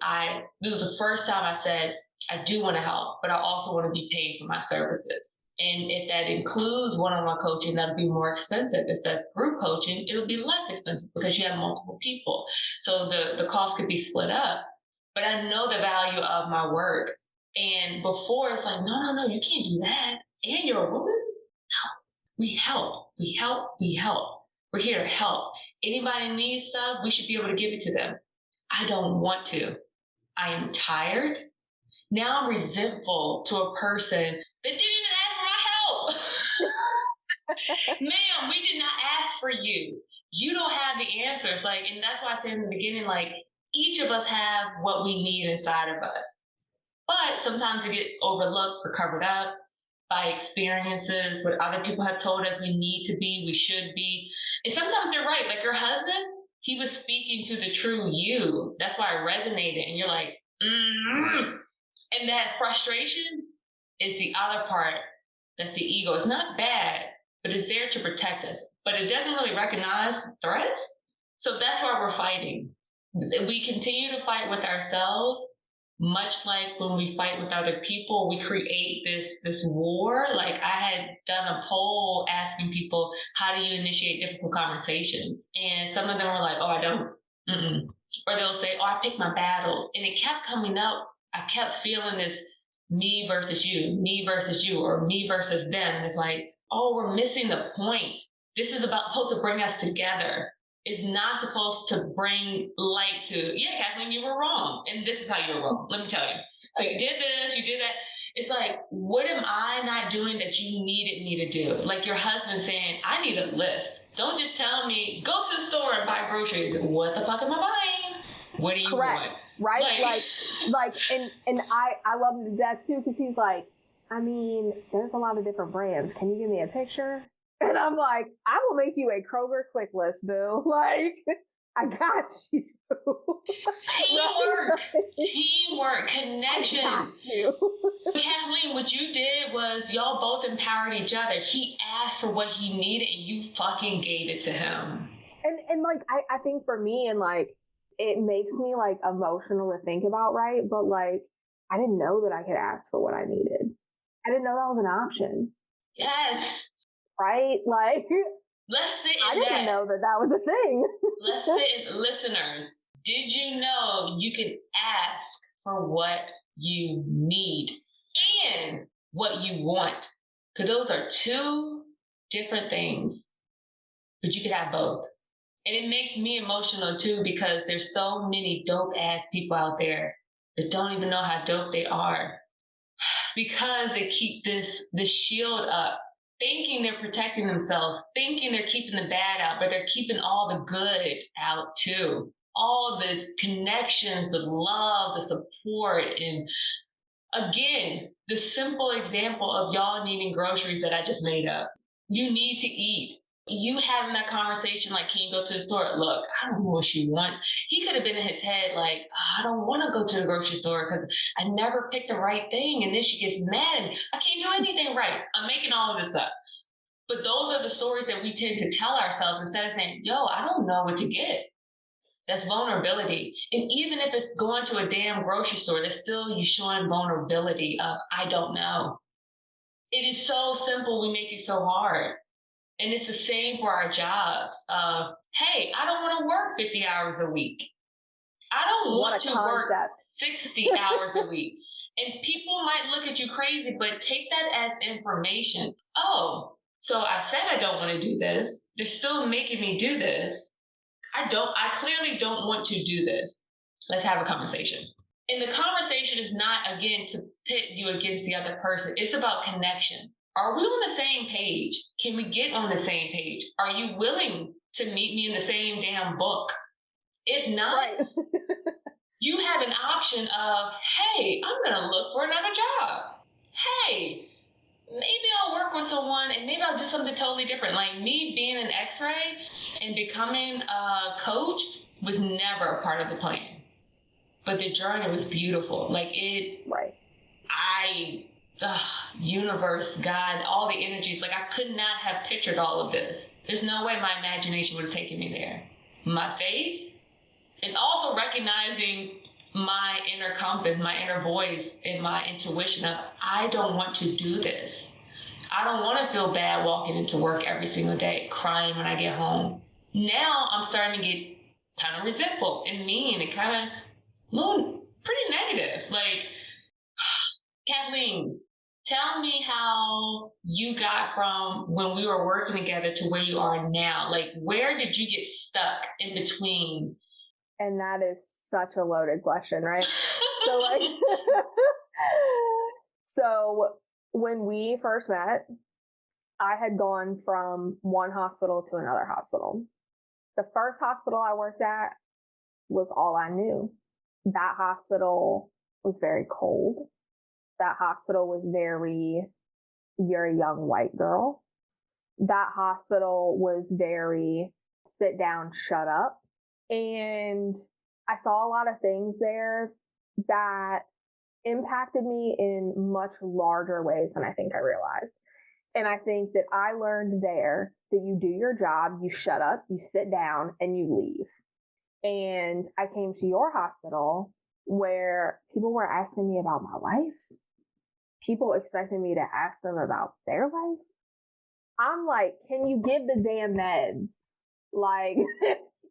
this was the first time I said, I do want to help, but I also want to be paid for my services. And if that includes one-on-one coaching, that'll be more expensive. If that's group coaching, it'll be less expensive because you have multiple people. So the cost could be split up. But I know the value of my work. And before it's like, no, you can't do that. And you're a woman? No. We help. We're here to help. Anybody needs stuff, we should be able to give it to them. I don't want to. I am tired. Now I'm resentful to a person that didn't even ask for my help. Ma'am, we did not ask for you. You don't have the answers. Like, and that's why I said in the beginning, like, each of us have what we need inside of us. But sometimes it gets overlooked or covered up by experiences, what other people have told us we need to be, we should be. And sometimes they're right. Like your husband, he was speaking to the true you. That's why it resonated. And you're like, And that frustration is the other part. That's the ego. It's not bad, but it's there to protect us. But it doesn't really recognize threats. So that's why we're fighting. We continue to fight with ourselves, much like when we fight with other people, we create this war. Like I had done a poll asking people, how do you initiate difficult conversations? And some of them were like, oh, I don't. Mm-mm. Or they'll say, oh, I pick my battles. And it kept coming up. I kept feeling this me versus you, or me versus them. And it's like, oh, we're missing the point. This is supposed to bring us together. It's not supposed to bring light to, yeah, Kathleen, you were wrong. And this is how you were wrong. Let me tell you. So you did this, you did that. It's like, what am I not doing that you needed me to do? Like your husband saying, I need a list. Don't just tell me, go to the store and buy groceries. What the fuck am I buying? What do you want? Right? Like, and I love him to death too, because he's like, I mean, there's a lot of different brands. Can you give me a picture? And I'm like, I will make you a Kroger quick list, boo. Like, I got you. Teamwork, connection. I got you. Kathleen, what you did was y'all both empowered each other. He asked for what he needed and you fucking gave it to him. And like, I think for me, and like, it makes me like emotional to think about, right? But like, I didn't know that I could ask for what I needed. I didn't know that was an option. Yes. Right? Like, let's sit in I didn't know that was a thing. Let's sit in, listeners. Did you know you can ask for what you need and what you want? Because those are two different things, but you could have both. And it makes me emotional too, because there's so many dope ass people out there that don't even know how dope they are, because they keep this shield up, thinking they're protecting themselves, thinking they're keeping the bad out, but they're keeping all the good out too. all the connections, the love, the support, and again, the simple example of y'all needing groceries that I just made up. You need to eat. You having that conversation like, can you go to the store? Look, I don't know what she wants. He could have been in his head like, oh, I don't want to go to the grocery store because I never picked the right thing. And then she gets mad at me. I can't do anything right. I'm making all of this up. But those are the stories that we tend to tell ourselves instead of saying, yo, I don't know what to get. That's vulnerability. And even if it's going to a damn grocery store, that's still you showing vulnerability of, I don't know. It is so simple, we make it so hard. And it's the same for our jobs. Hey, I don't want to work 50 hours a week. I don't want to work 60 hours a week. And people might look at you crazy, but take that as information. Oh, so I said I don't want to do this. They're still making me do this. I clearly don't want to do this. Let's have a conversation. And the conversation is not, again, to pit you against the other person. It's about connection. Are we on the same page? Can we get on the same page? Are you willing to meet me in the same damn book? If not, right. You have an option of, hey, I'm going to look for another job. Hey, maybe I'll work with someone and maybe I'll do something totally different. Like me being an x-ray and becoming a coach was never a part of the plan. But the journey was beautiful. Like it, right. Universe, God, all the energies, like I could not have pictured all of this. There's no way my imagination would have taken me there. My faith, and also recognizing my inner compass, my inner voice, and my intuition of, I don't want to do this. I don't want to feel bad walking into work every single day, crying when I get home. Now I'm starting to get kind of resentful and mean and kind of pretty negative. Like, Kathleen, tell me how you got from when we were working together to where you are now. Like, where did you get stuck in between? And that is such a loaded question, right? So when we first met, I had gone from one hospital to another hospital. The first hospital I worked at was all I knew. That hospital was very cold. That hospital was very, you're a young white girl. That hospital was very sit down, shut up. And I saw a lot of things there that impacted me in much larger ways than I think I realized. And I think that I learned there that you do your job, you shut up, you sit down, and you leave. And I came to your hospital where people were asking me about my life. People expected me to ask them about their life. I'm like, can you give the damn meds? Like,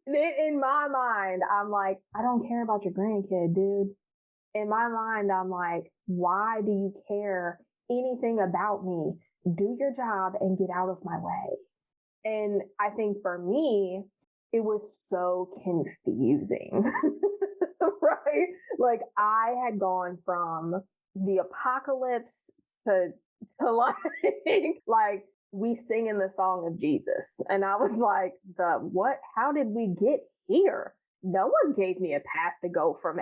in my mind, I'm like, I don't care about your grandkid, dude. In my mind, I'm like, why do you care anything about me? Do your job and get out of my way. And I think for me, it was so confusing, right? Like I had gone from the apocalypse to like we sing in the song of Jesus. And I was like, what? How did we get here? No one gave me a path to go from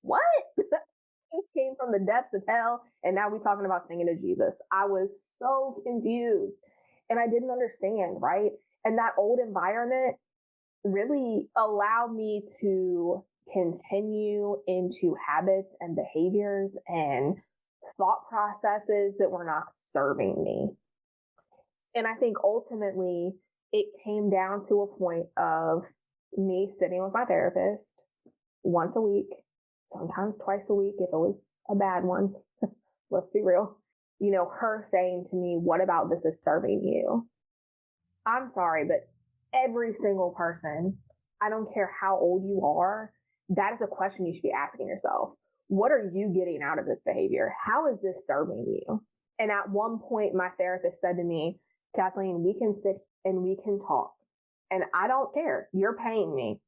what? Just came from the depths of hell. And now we're talking about singing to Jesus. I was so confused and I didn't understand, right? And that old environment really allowed me to continue into habits and behaviors and thought processes that were not serving me. And I think ultimately it came down to a point of me sitting with my therapist once a week, sometimes twice a week if it was a bad one. Let's be real. You know, her saying to me, what about this is serving you? I'm sorry, but every single person, I don't care how old you are, that is a question you should be asking yourself. What are you getting out of this behavior? How is this serving you? And at one point, my therapist said to me, Kathleen, we can sit and we can talk. And I don't care. You're paying me.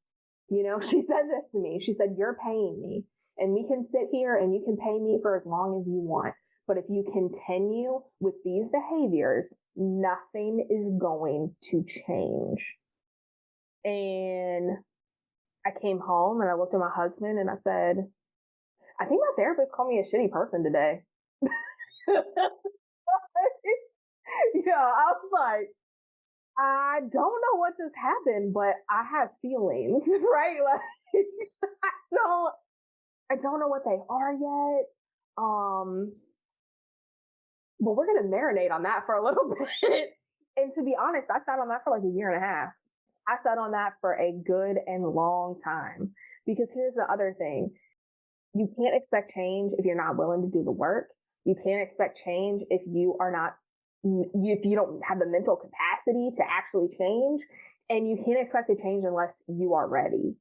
You know, she said this to me. She said, you're paying me. And we can sit here and you can pay me for as long as you want. But if you continue with these behaviors, nothing is going to change. And I came home and I looked at my husband and I said, I think my therapist called me a shitty person today. Yeah, I was like, I don't know what just happened, but I have feelings, right? Like I don't I don't know what they are yet. Um, but we're gonna marinate on that for a little bit. And to be honest, I sat on that for like a year and a half. I sat on that for a good and long time. Because here's the other thing. You can't expect change if you're not willing to do the work. You can't expect change if you are not if you don't have the mental capacity to actually change, and you can't expect to change unless you are ready.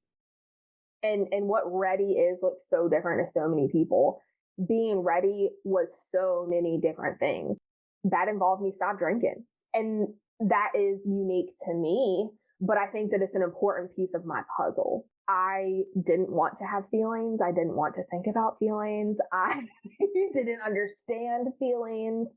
And what ready is looks so different to so many people. Being ready was so many different things. That involved me stop drinking. And that is unique to me, but I think that it's an important piece of my puzzle. I didn't want to have feelings. I didn't want to think about feelings. I didn't understand feelings.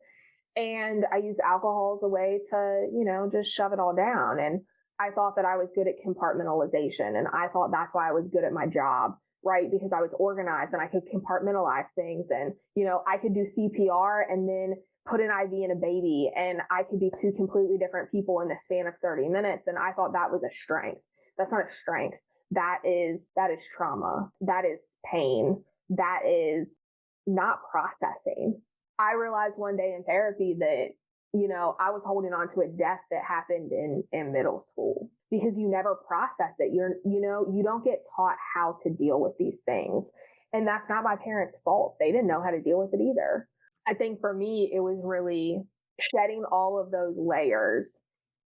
And I used alcohol as a way to, just shove it all down. And I thought that I was good at compartmentalization. And I thought that's why I was good at my job, right? Because I was organized and I could compartmentalize things. And, I could do CPR and then put an IV in a baby. And I could be two completely different people in the span of 30 minutes. And I thought that was a strength. That's not a strength. That is trauma. That is pain. That is not processing. I realized one day in therapy that, I was holding on to a death that happened in middle school because you never process it. You don't get taught how to deal with these things. And that's not my parents' fault. They didn't know how to deal with it either. I think for me, it was really shedding all of those layers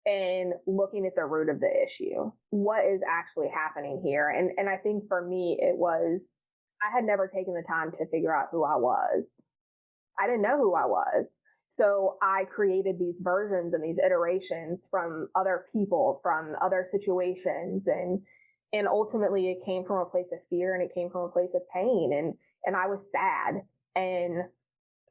and looking at the root of the issue. What is actually happening here? And I think for me, it was, I had never taken the time to figure out who I was. I didn't know who I was. So I created these versions and these iterations from other people, from other situations. And ultimately it came from a place of fear and it came from a place of pain. And I was sad and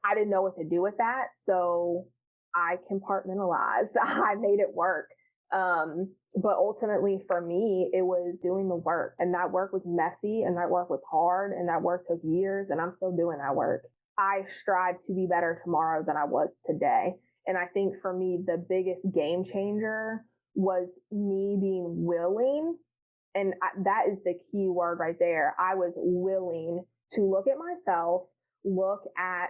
I didn't know what to do with that. So I compartmentalized. I made it work. But ultimately for me, it was doing the work, and that work was messy and that work was hard and that work took years, and I'm still doing that work. I strive to be better tomorrow than I was today. And I think for me, the biggest game changer was me being willing. And that is the key word right there. I was willing to look at myself, look at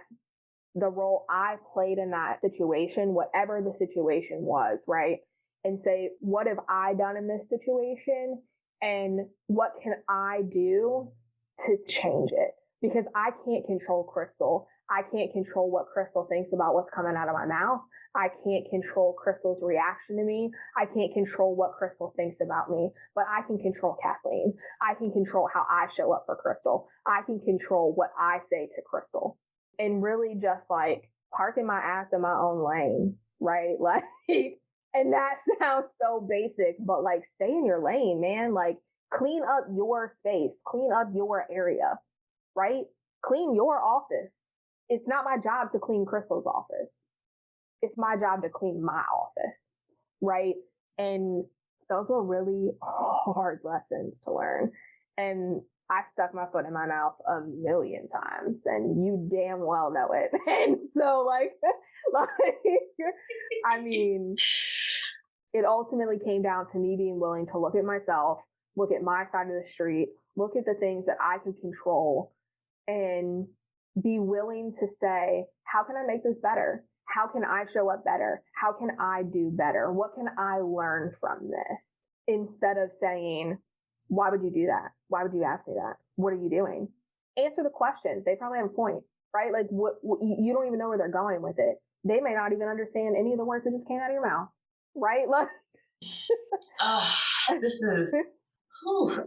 the role I played in that situation, whatever the situation was, right? And say, what have I done in this situation? And what can I do to change it? Because I can't control Crystal. I can't control what Crystal thinks about what's coming out of my mouth. I can't control Crystal's reaction to me. I can't control what Crystal thinks about me, but I can control Kathleen. I can control how I show up for Crystal. I can control what I say to Crystal. And really just like parking my ass in my own lane, right? Like, and that sounds so basic, but like stay in your lane, man. Like clean up your space, clean up your area, right? Clean your office. It's not my job to clean Crystal's office. It's my job to clean my office, right? And those were really hard lessons to learn. And I stuck my foot in my mouth a million times, and you damn well know it. And so, I mean, it ultimately came down to me being willing to look at myself, look at my side of the street, look at the things that I could control, and be willing to say, how can I make this better? How can I show up better? How can I do better? What can I learn from this? Instead of saying, why would you do that? Why would you ask me that? What are you doing? Answer the questions. They probably have a point, right? Like what you don't even know where they're going with it. They may not even understand any of the words that just came out of your mouth, right? Like, this is,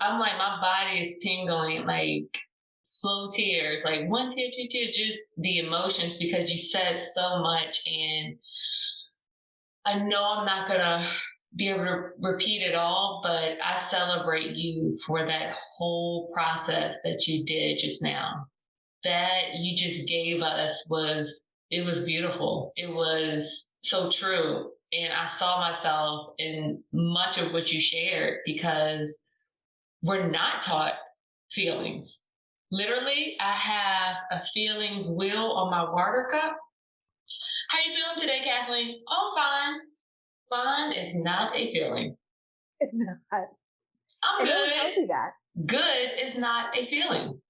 I'm like, my body is tingling, like slow tears, like one tear, two tears, just the emotions, because you said so much. And I know I'm not going to be able to repeat it all, but I celebrate you for that whole process that you did just now. That you just gave us it was beautiful. It was so true. And I saw myself in much of what you shared because we're not taught feelings. Literally, I have a feelings wheel on my water cup. How you feeling today, Kathleen? Oh, fine. Fine is not a feeling. It's not. I'm And no one tells good. you that. Good is not a feeling.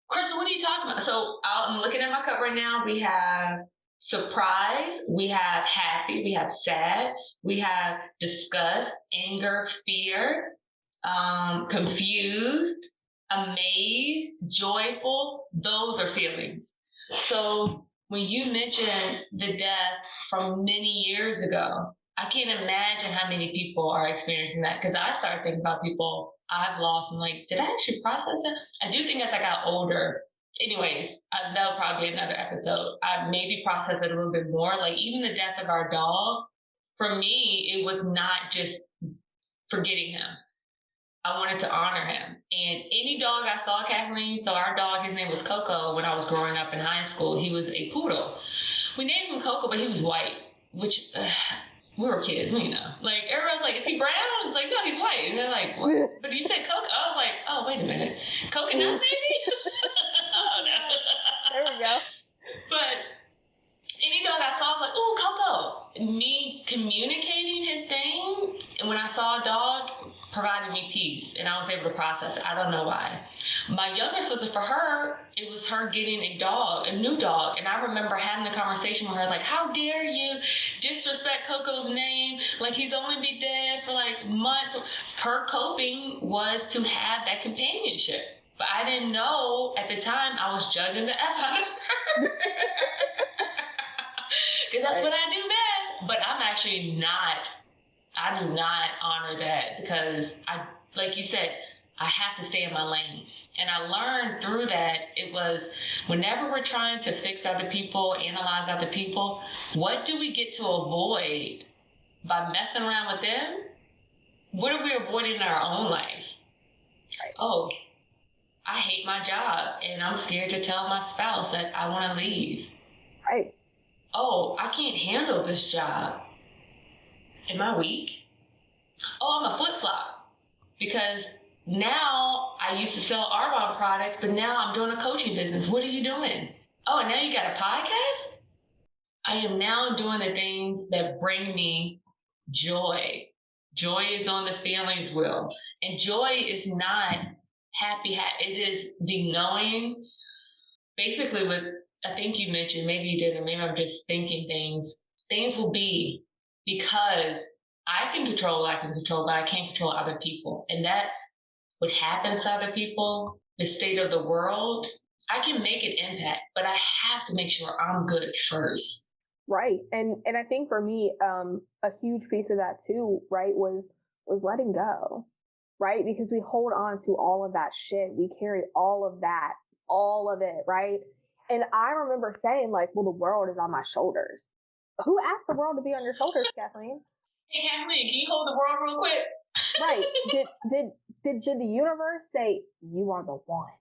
Crystal, what are you talking about? So I'm looking at my cup right now. We have surprise, we have happy, we have sad, we have disgust, anger, fear, confused, amazed, joyful. Those are feelings. So when you mentioned the death from many years ago, I can't imagine how many people are experiencing that, because I started thinking about people I've lost and like, did I actually process it? I do think as I got older, anyways, that'll probably be another episode. I maybe process it a little bit more. Like even the death of our dog, for me, it was not just forgetting him. I wanted to honor him. And any dog I saw, Kathleen, so our dog, his name was Coco when I was growing up in high school. He was a poodle. We named him Coco, but he was white, which we were kids, we know. Like everyone's like, is he brown? It's like, no, he's white. And they're like, what? But you said Coco. I was like, oh, wait a minute. Coconut, maybe? Oh, no. There we go. But any dog I saw, I'm like, ooh, Coco. Me communicating his name, and when I saw a dog, provided me peace, and I was able to process it. I don't know why. My younger sister, for her, it was her getting a dog, a new dog, and I remember having a conversation with her, like, how dare you disrespect Coco's name? Like, he's only been dead for like months. Her coping was to have that companionship. But I didn't know at the time I was judging the F out of her. Because that's what I do best. But I'm actually not, I do not honor that, because I, like you said, I have to stay in my lane. And I learned through that it was whenever we're trying to fix other people, analyze other people, what do we get to avoid by messing around with them? What are we avoiding in our own life? Right. Oh, I hate my job and I'm scared to tell my spouse that I want to leave. Right. Oh, I can't handle this job. Am I weak? Oh, I'm a flip-flop, because now I used to sell Arbonne products, but now I'm doing a coaching business. What are you doing? Oh, and now you got a podcast? I am now doing the things that bring me joy. Joy is on the feelings wheel. And joy is not happy. It is the knowing, basically what I think you mentioned, maybe you didn't, maybe I'm just thinking things will be, because I can control what I can control, but I can't control other people. And that's what happens to other people, the state of the world. I can make an impact, but I have to make sure I'm good first. Right. And I think for me, a huge piece of that too, right, was letting go. Right? Because we hold on to all of that shit. We carry all of that, all of it, right? And I remember saying, like, well, the world is on my shoulders. Who asked the world to be on your shoulders, Kathleen? Hey, Kathleen, can you hold the world real quick? Right. Did the universe say, you are the one?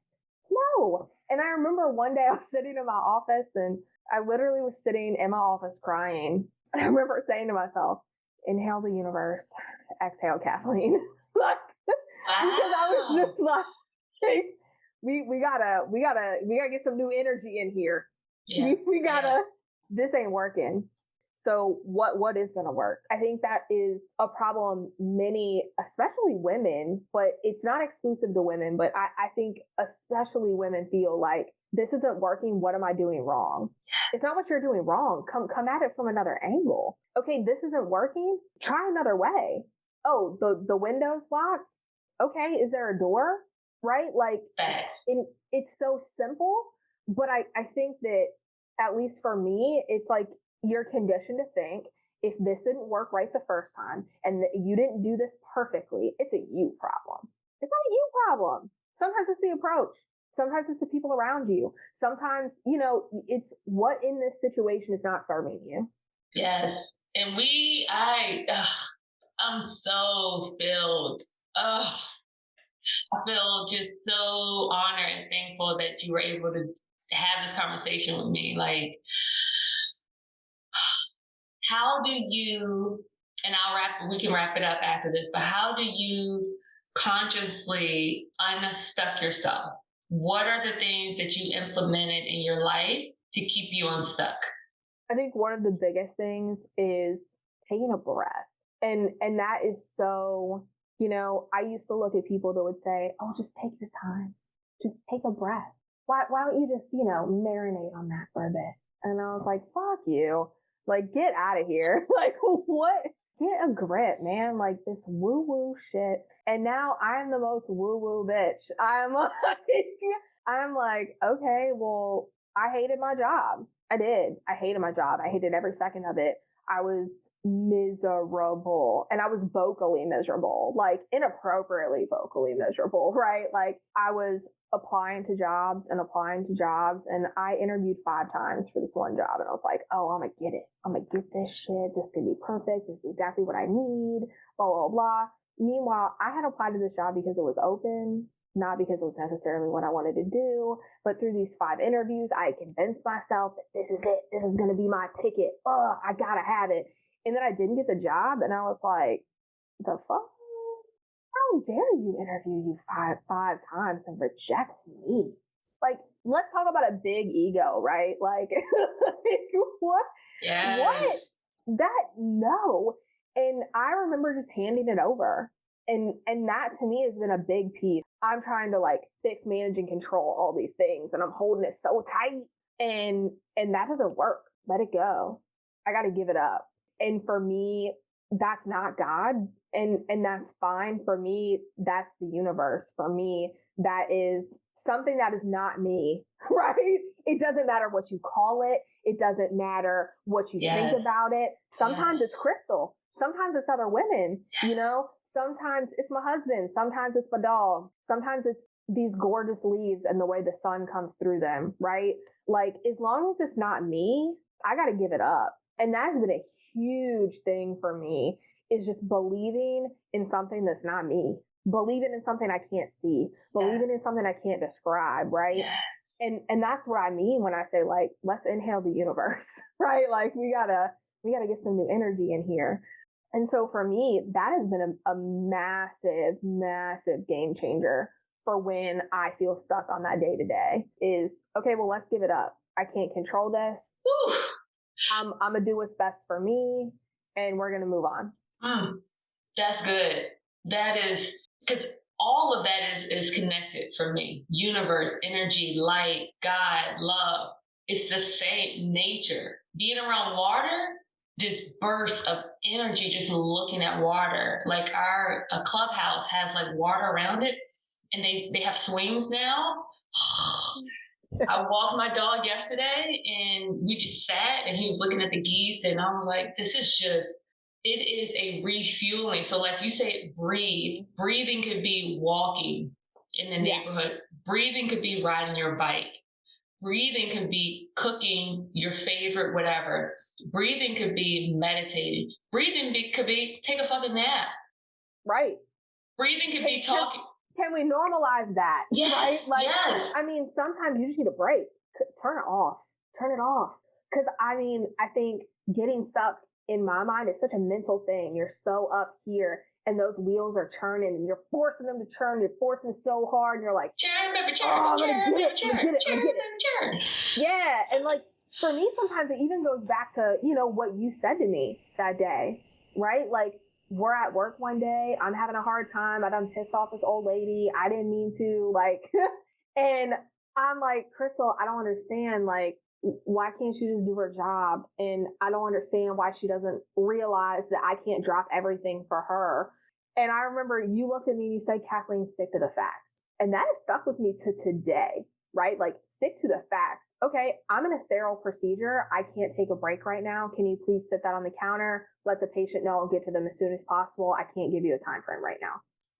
No. And I remember one day I was sitting in my office, and I literally was sitting in my office crying. And I remember saying to myself, inhale the universe, exhale Kathleen. Like, because I was just like, we gotta get some new energy in here. Yeah. We gotta, this ain't working. So what is gonna work? I think that is a problem many, especially women, but it's not exclusive to women, but I think especially women feel like, this isn't working. What am I doing wrong? It's not what you're doing wrong. Come at it from another angle. Okay, this isn't working. Try another way. Oh, the window's locked. Okay, is there a door? Right? Like, it's so simple, but I think that, at least for me, it's like you're conditioned to think, if this didn't work right the first time and you didn't do this perfectly, it's a you problem. It's not a you problem. Sometimes it's the approach. Sometimes it's the people around you. Sometimes, it's what in this situation is not serving you. Yes. And I'm so filled. I feel just so honored and thankful that you were able to have this conversation with me. Like, how do you, and we can wrap it up after this, but how do you consciously unstuck yourself? What are the things that you implemented in your life to keep you unstuck? I think one of the biggest things is taking a breath. And that is so, I used to look at people that would say, "Oh, just take the time. Just take a breath. Why don't you just, marinate on that for a bit?" And I was like, "Fuck you. Like, get out of here." Like, what? Get a grip, man. Like, this woo woo shit. And now I'm the most woo woo bitch. I'm like, okay, well, I hated my job. I did. I hated my job. I hated every second of it. I was miserable, and I was vocally miserable, like inappropriately vocally miserable, right? Like, I was applying to jobs and applying to jobs, and I interviewed 5 times for this one job, and I was like, "Oh, I'm gonna get it. I'm gonna get this shit. This can be perfect. This is exactly what I need." Blah blah blah. Meanwhile, I had applied to this job because it was open, not because it was necessarily what I wanted to do. But through these 5 interviews, I convinced myself that this is it. This is going to be my ticket. Oh, I got to have it. And then I didn't get the job. And I was like, the fuck? How dare you interview you five times and reject me? Like, let's talk about a big ego, right? Like, what? Yes. What? That, no. And I remember just handing it over. And that to me has been a big piece. I'm trying to like fix, manage, and control all these things, and I'm holding it so tight. And that doesn't work. Let it go. I got to give it up. And for me, that's not God, and that's fine. For me, that's the universe. For me, that is something that is not me, right? It doesn't matter what you call it. It doesn't matter what you think about it. Sometimes it's Crystal. Sometimes it's other women, Sometimes it's my husband. Sometimes it's my dog. Sometimes it's these gorgeous leaves and the way the sun comes through them, right? Like, as long as it's not me, I got to give it up. And that's been a huge thing for me, is just believing in something that's not me, believing in something I can't see, believing in something I can't describe, right? Yes. And that's what I mean when I say, like, let's inhale the universe, right? Like, we gotta get some new energy in here. And so for me, that has been a massive, massive game changer for when I feel stuck on that day to day, is, okay, well, let's give it up. I can't control this. I'm going to do what's best for me, and we're going to move on. That's good. That is, because all of that is connected for me. Universe, energy, light, God, love. It's the same nature. Being around water, this burst of energy, just looking at water. Like, a clubhouse has like water around it, and they have swings now. I walked my dog yesterday, and we just sat, and he was looking at the geese, and I was like, this is just, it is a refueling. So like you say, breathe. Breathing could be walking in the neighborhood. Breathing could be riding your bike. Breathing could be cooking your favorite whatever. Breathing could be meditating. Breathing could be take a fucking nap. Right. Breathing could be talking. Can we normalize that? Yes, right? Like, yes. I mean, sometimes you just need a break. Turn it off. Turn it off. Because, I mean, I think getting stuck, in my mind, is such a mental thing. You're so up here, and those wheels are churning, and you're forcing them to churn. You're forcing so hard, and you're like, churn, baby, churn, oh, I'm churn, gonna get it, churn, I'm gonna get it, I'm gonna get it. churn. Yeah, and like, for me, sometimes it even goes back to, what you said to me that day, right? Like, we're at work one day, I'm having a hard time, I done pissed off this old lady, I didn't mean to, like, and I'm like, Crystal, I don't understand, like, why can't you just do her job? And I don't understand why she doesn't realize that I can't drop everything for her. And I remember you looked at me and you said, Kathleen, stick to the facts. And that has stuck with me to today, right? Like, stick to the facts. Okay, I'm in a sterile procedure. I can't take a break right now. Can you please sit that on the counter? Let the patient know I'll get to them as soon as possible. I can't give you a time frame right now,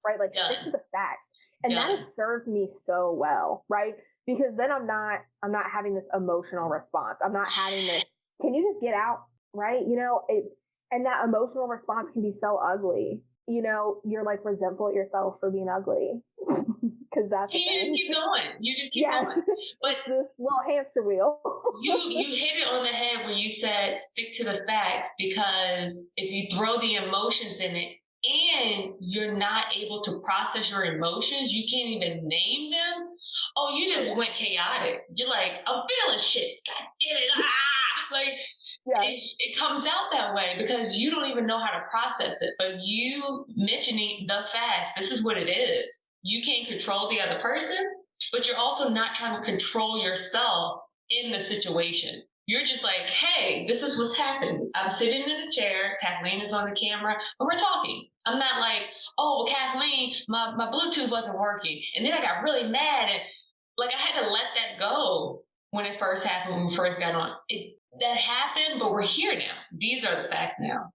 right? Like, stick to the facts. And that has served me so well, right? Because then I'm not having this emotional response. I'm not having this, can you just get out, right? And that emotional response can be so ugly. You're like resentful at yourself for being ugly. Because that's and you just keep going. You just keep going. But this little hamster wheel. you hit it on the head when you said stick to the facts, because if you throw the emotions in it, and you're not able to process your emotions, you can't even name them. Oh, you just went chaotic. You're like, I'm feeling shit. God damn it. Ah! Like, it comes out that way because you don't even know how to process it. But you mentioning the facts, this is what it is. You can't control the other person, but you're also not trying to control yourself in the situation. You're just like, hey, this is what's happening. I'm sitting in a chair. Kathleen is on the camera, and we're talking. I'm not like, oh, well, Kathleen, my Bluetooth wasn't working. And then I got really mad. And like, I had to let that go when it first happened, when we first got on. That happened, but we're here now. These are the facts now.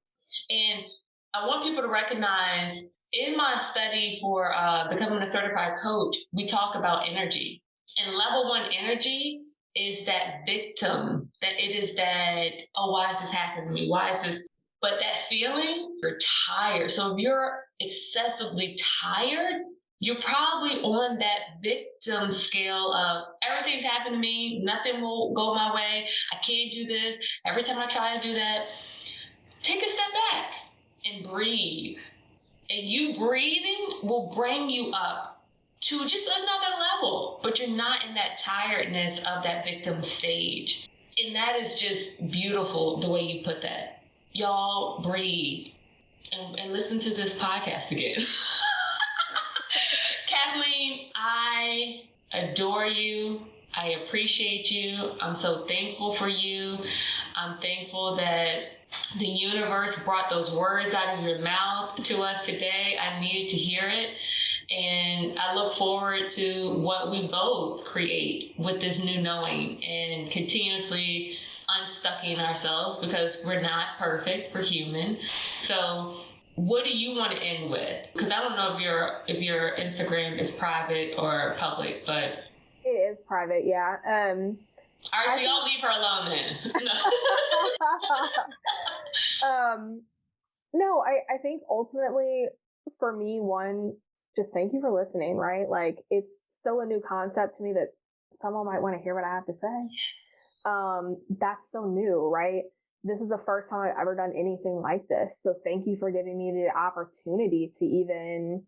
And I want people to recognize in my study for becoming a certified coach, we talk about energy. And level 1 energy is that victim, that it is that, oh, why is this happening to me? Why is this? But that feeling, you're tired. So if you're excessively tired, you're probably on that victim scale of everything's happened to me, nothing will go my way, I can't do this. Every time I try to do that, take a step back and breathe. And you breathing will bring you up to just another level, but you're not in that tiredness of that victim stage. And that is just beautiful the way you put that. Y'all breathe and listen to this podcast again. Kathleen, I adore you. I appreciate you. I'm so thankful for you. I'm thankful that the universe brought those words out of your mouth to us today. I needed to hear it. And I look forward to what we both create with this new knowing and continuously unstucking ourselves because we're not perfect, we're human. So what do you want to end with? Because I don't know if your Instagram is private or public, but it is private, yeah. All right, so y'all leave her alone then. No, I think ultimately for me, one, just thank you for listening, right? Like it's still a new concept to me that someone might want to hear what I have to say. That's so new, right? This is the first time I've ever done anything like this. So thank you for giving me the opportunity to even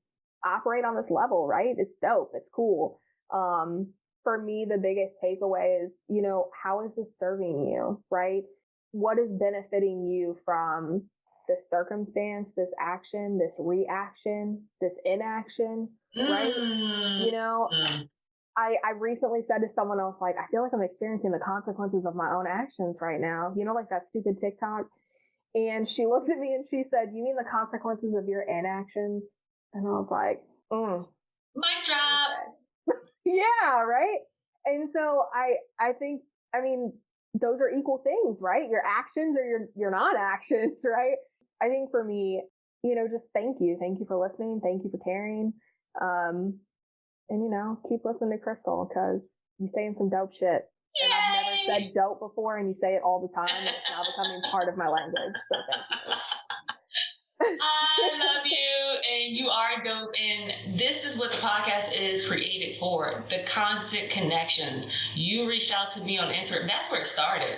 operate on this level, right? It's dope. It's cool. For me, the biggest takeaway is, how is this serving you, right? What is benefiting you from this circumstance, this action, this reaction, this inaction, right? I recently said to someone else, like, I feel like I'm experiencing the consequences of my own actions right now. Like that stupid TikTok. And she looked at me and she said, you mean the consequences of your inactions? And I was like, mic drop. Yeah, right? And so I think, those are equal things, right? Your actions or your non-actions, right? I think for me, just thank you. Thank you for listening. Thank you for caring. And keep listening to Crystal because you're saying some dope shit. Yay! And I've never said dope before and you say it all the time. It's now becoming part of my language. So thank you. I love you and you are dope, and this is what the podcast is created for, the constant connection. You reached out to me on Instagram. That's where it started.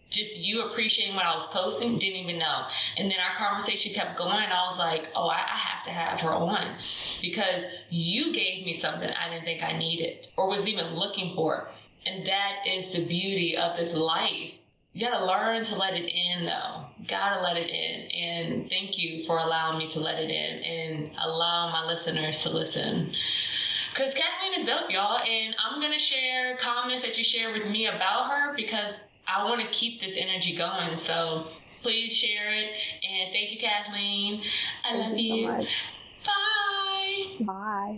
Just you appreciating what I was posting, didn't even know. And then our conversation kept going and I was like, oh, I have to have her on because you gave me something I didn't think I needed or was even looking for. And that is the beauty of this life. You gotta learn to let it in though. Gotta let it in. And thank you for allowing me to let it in and allowing my listeners to listen. Because Kathleen is dope, y'all. And I'm gonna share comments that you share with me about her because I want to keep this energy going. So please share it. And thank you, Kathleen. I love you. So much. Bye. Bye.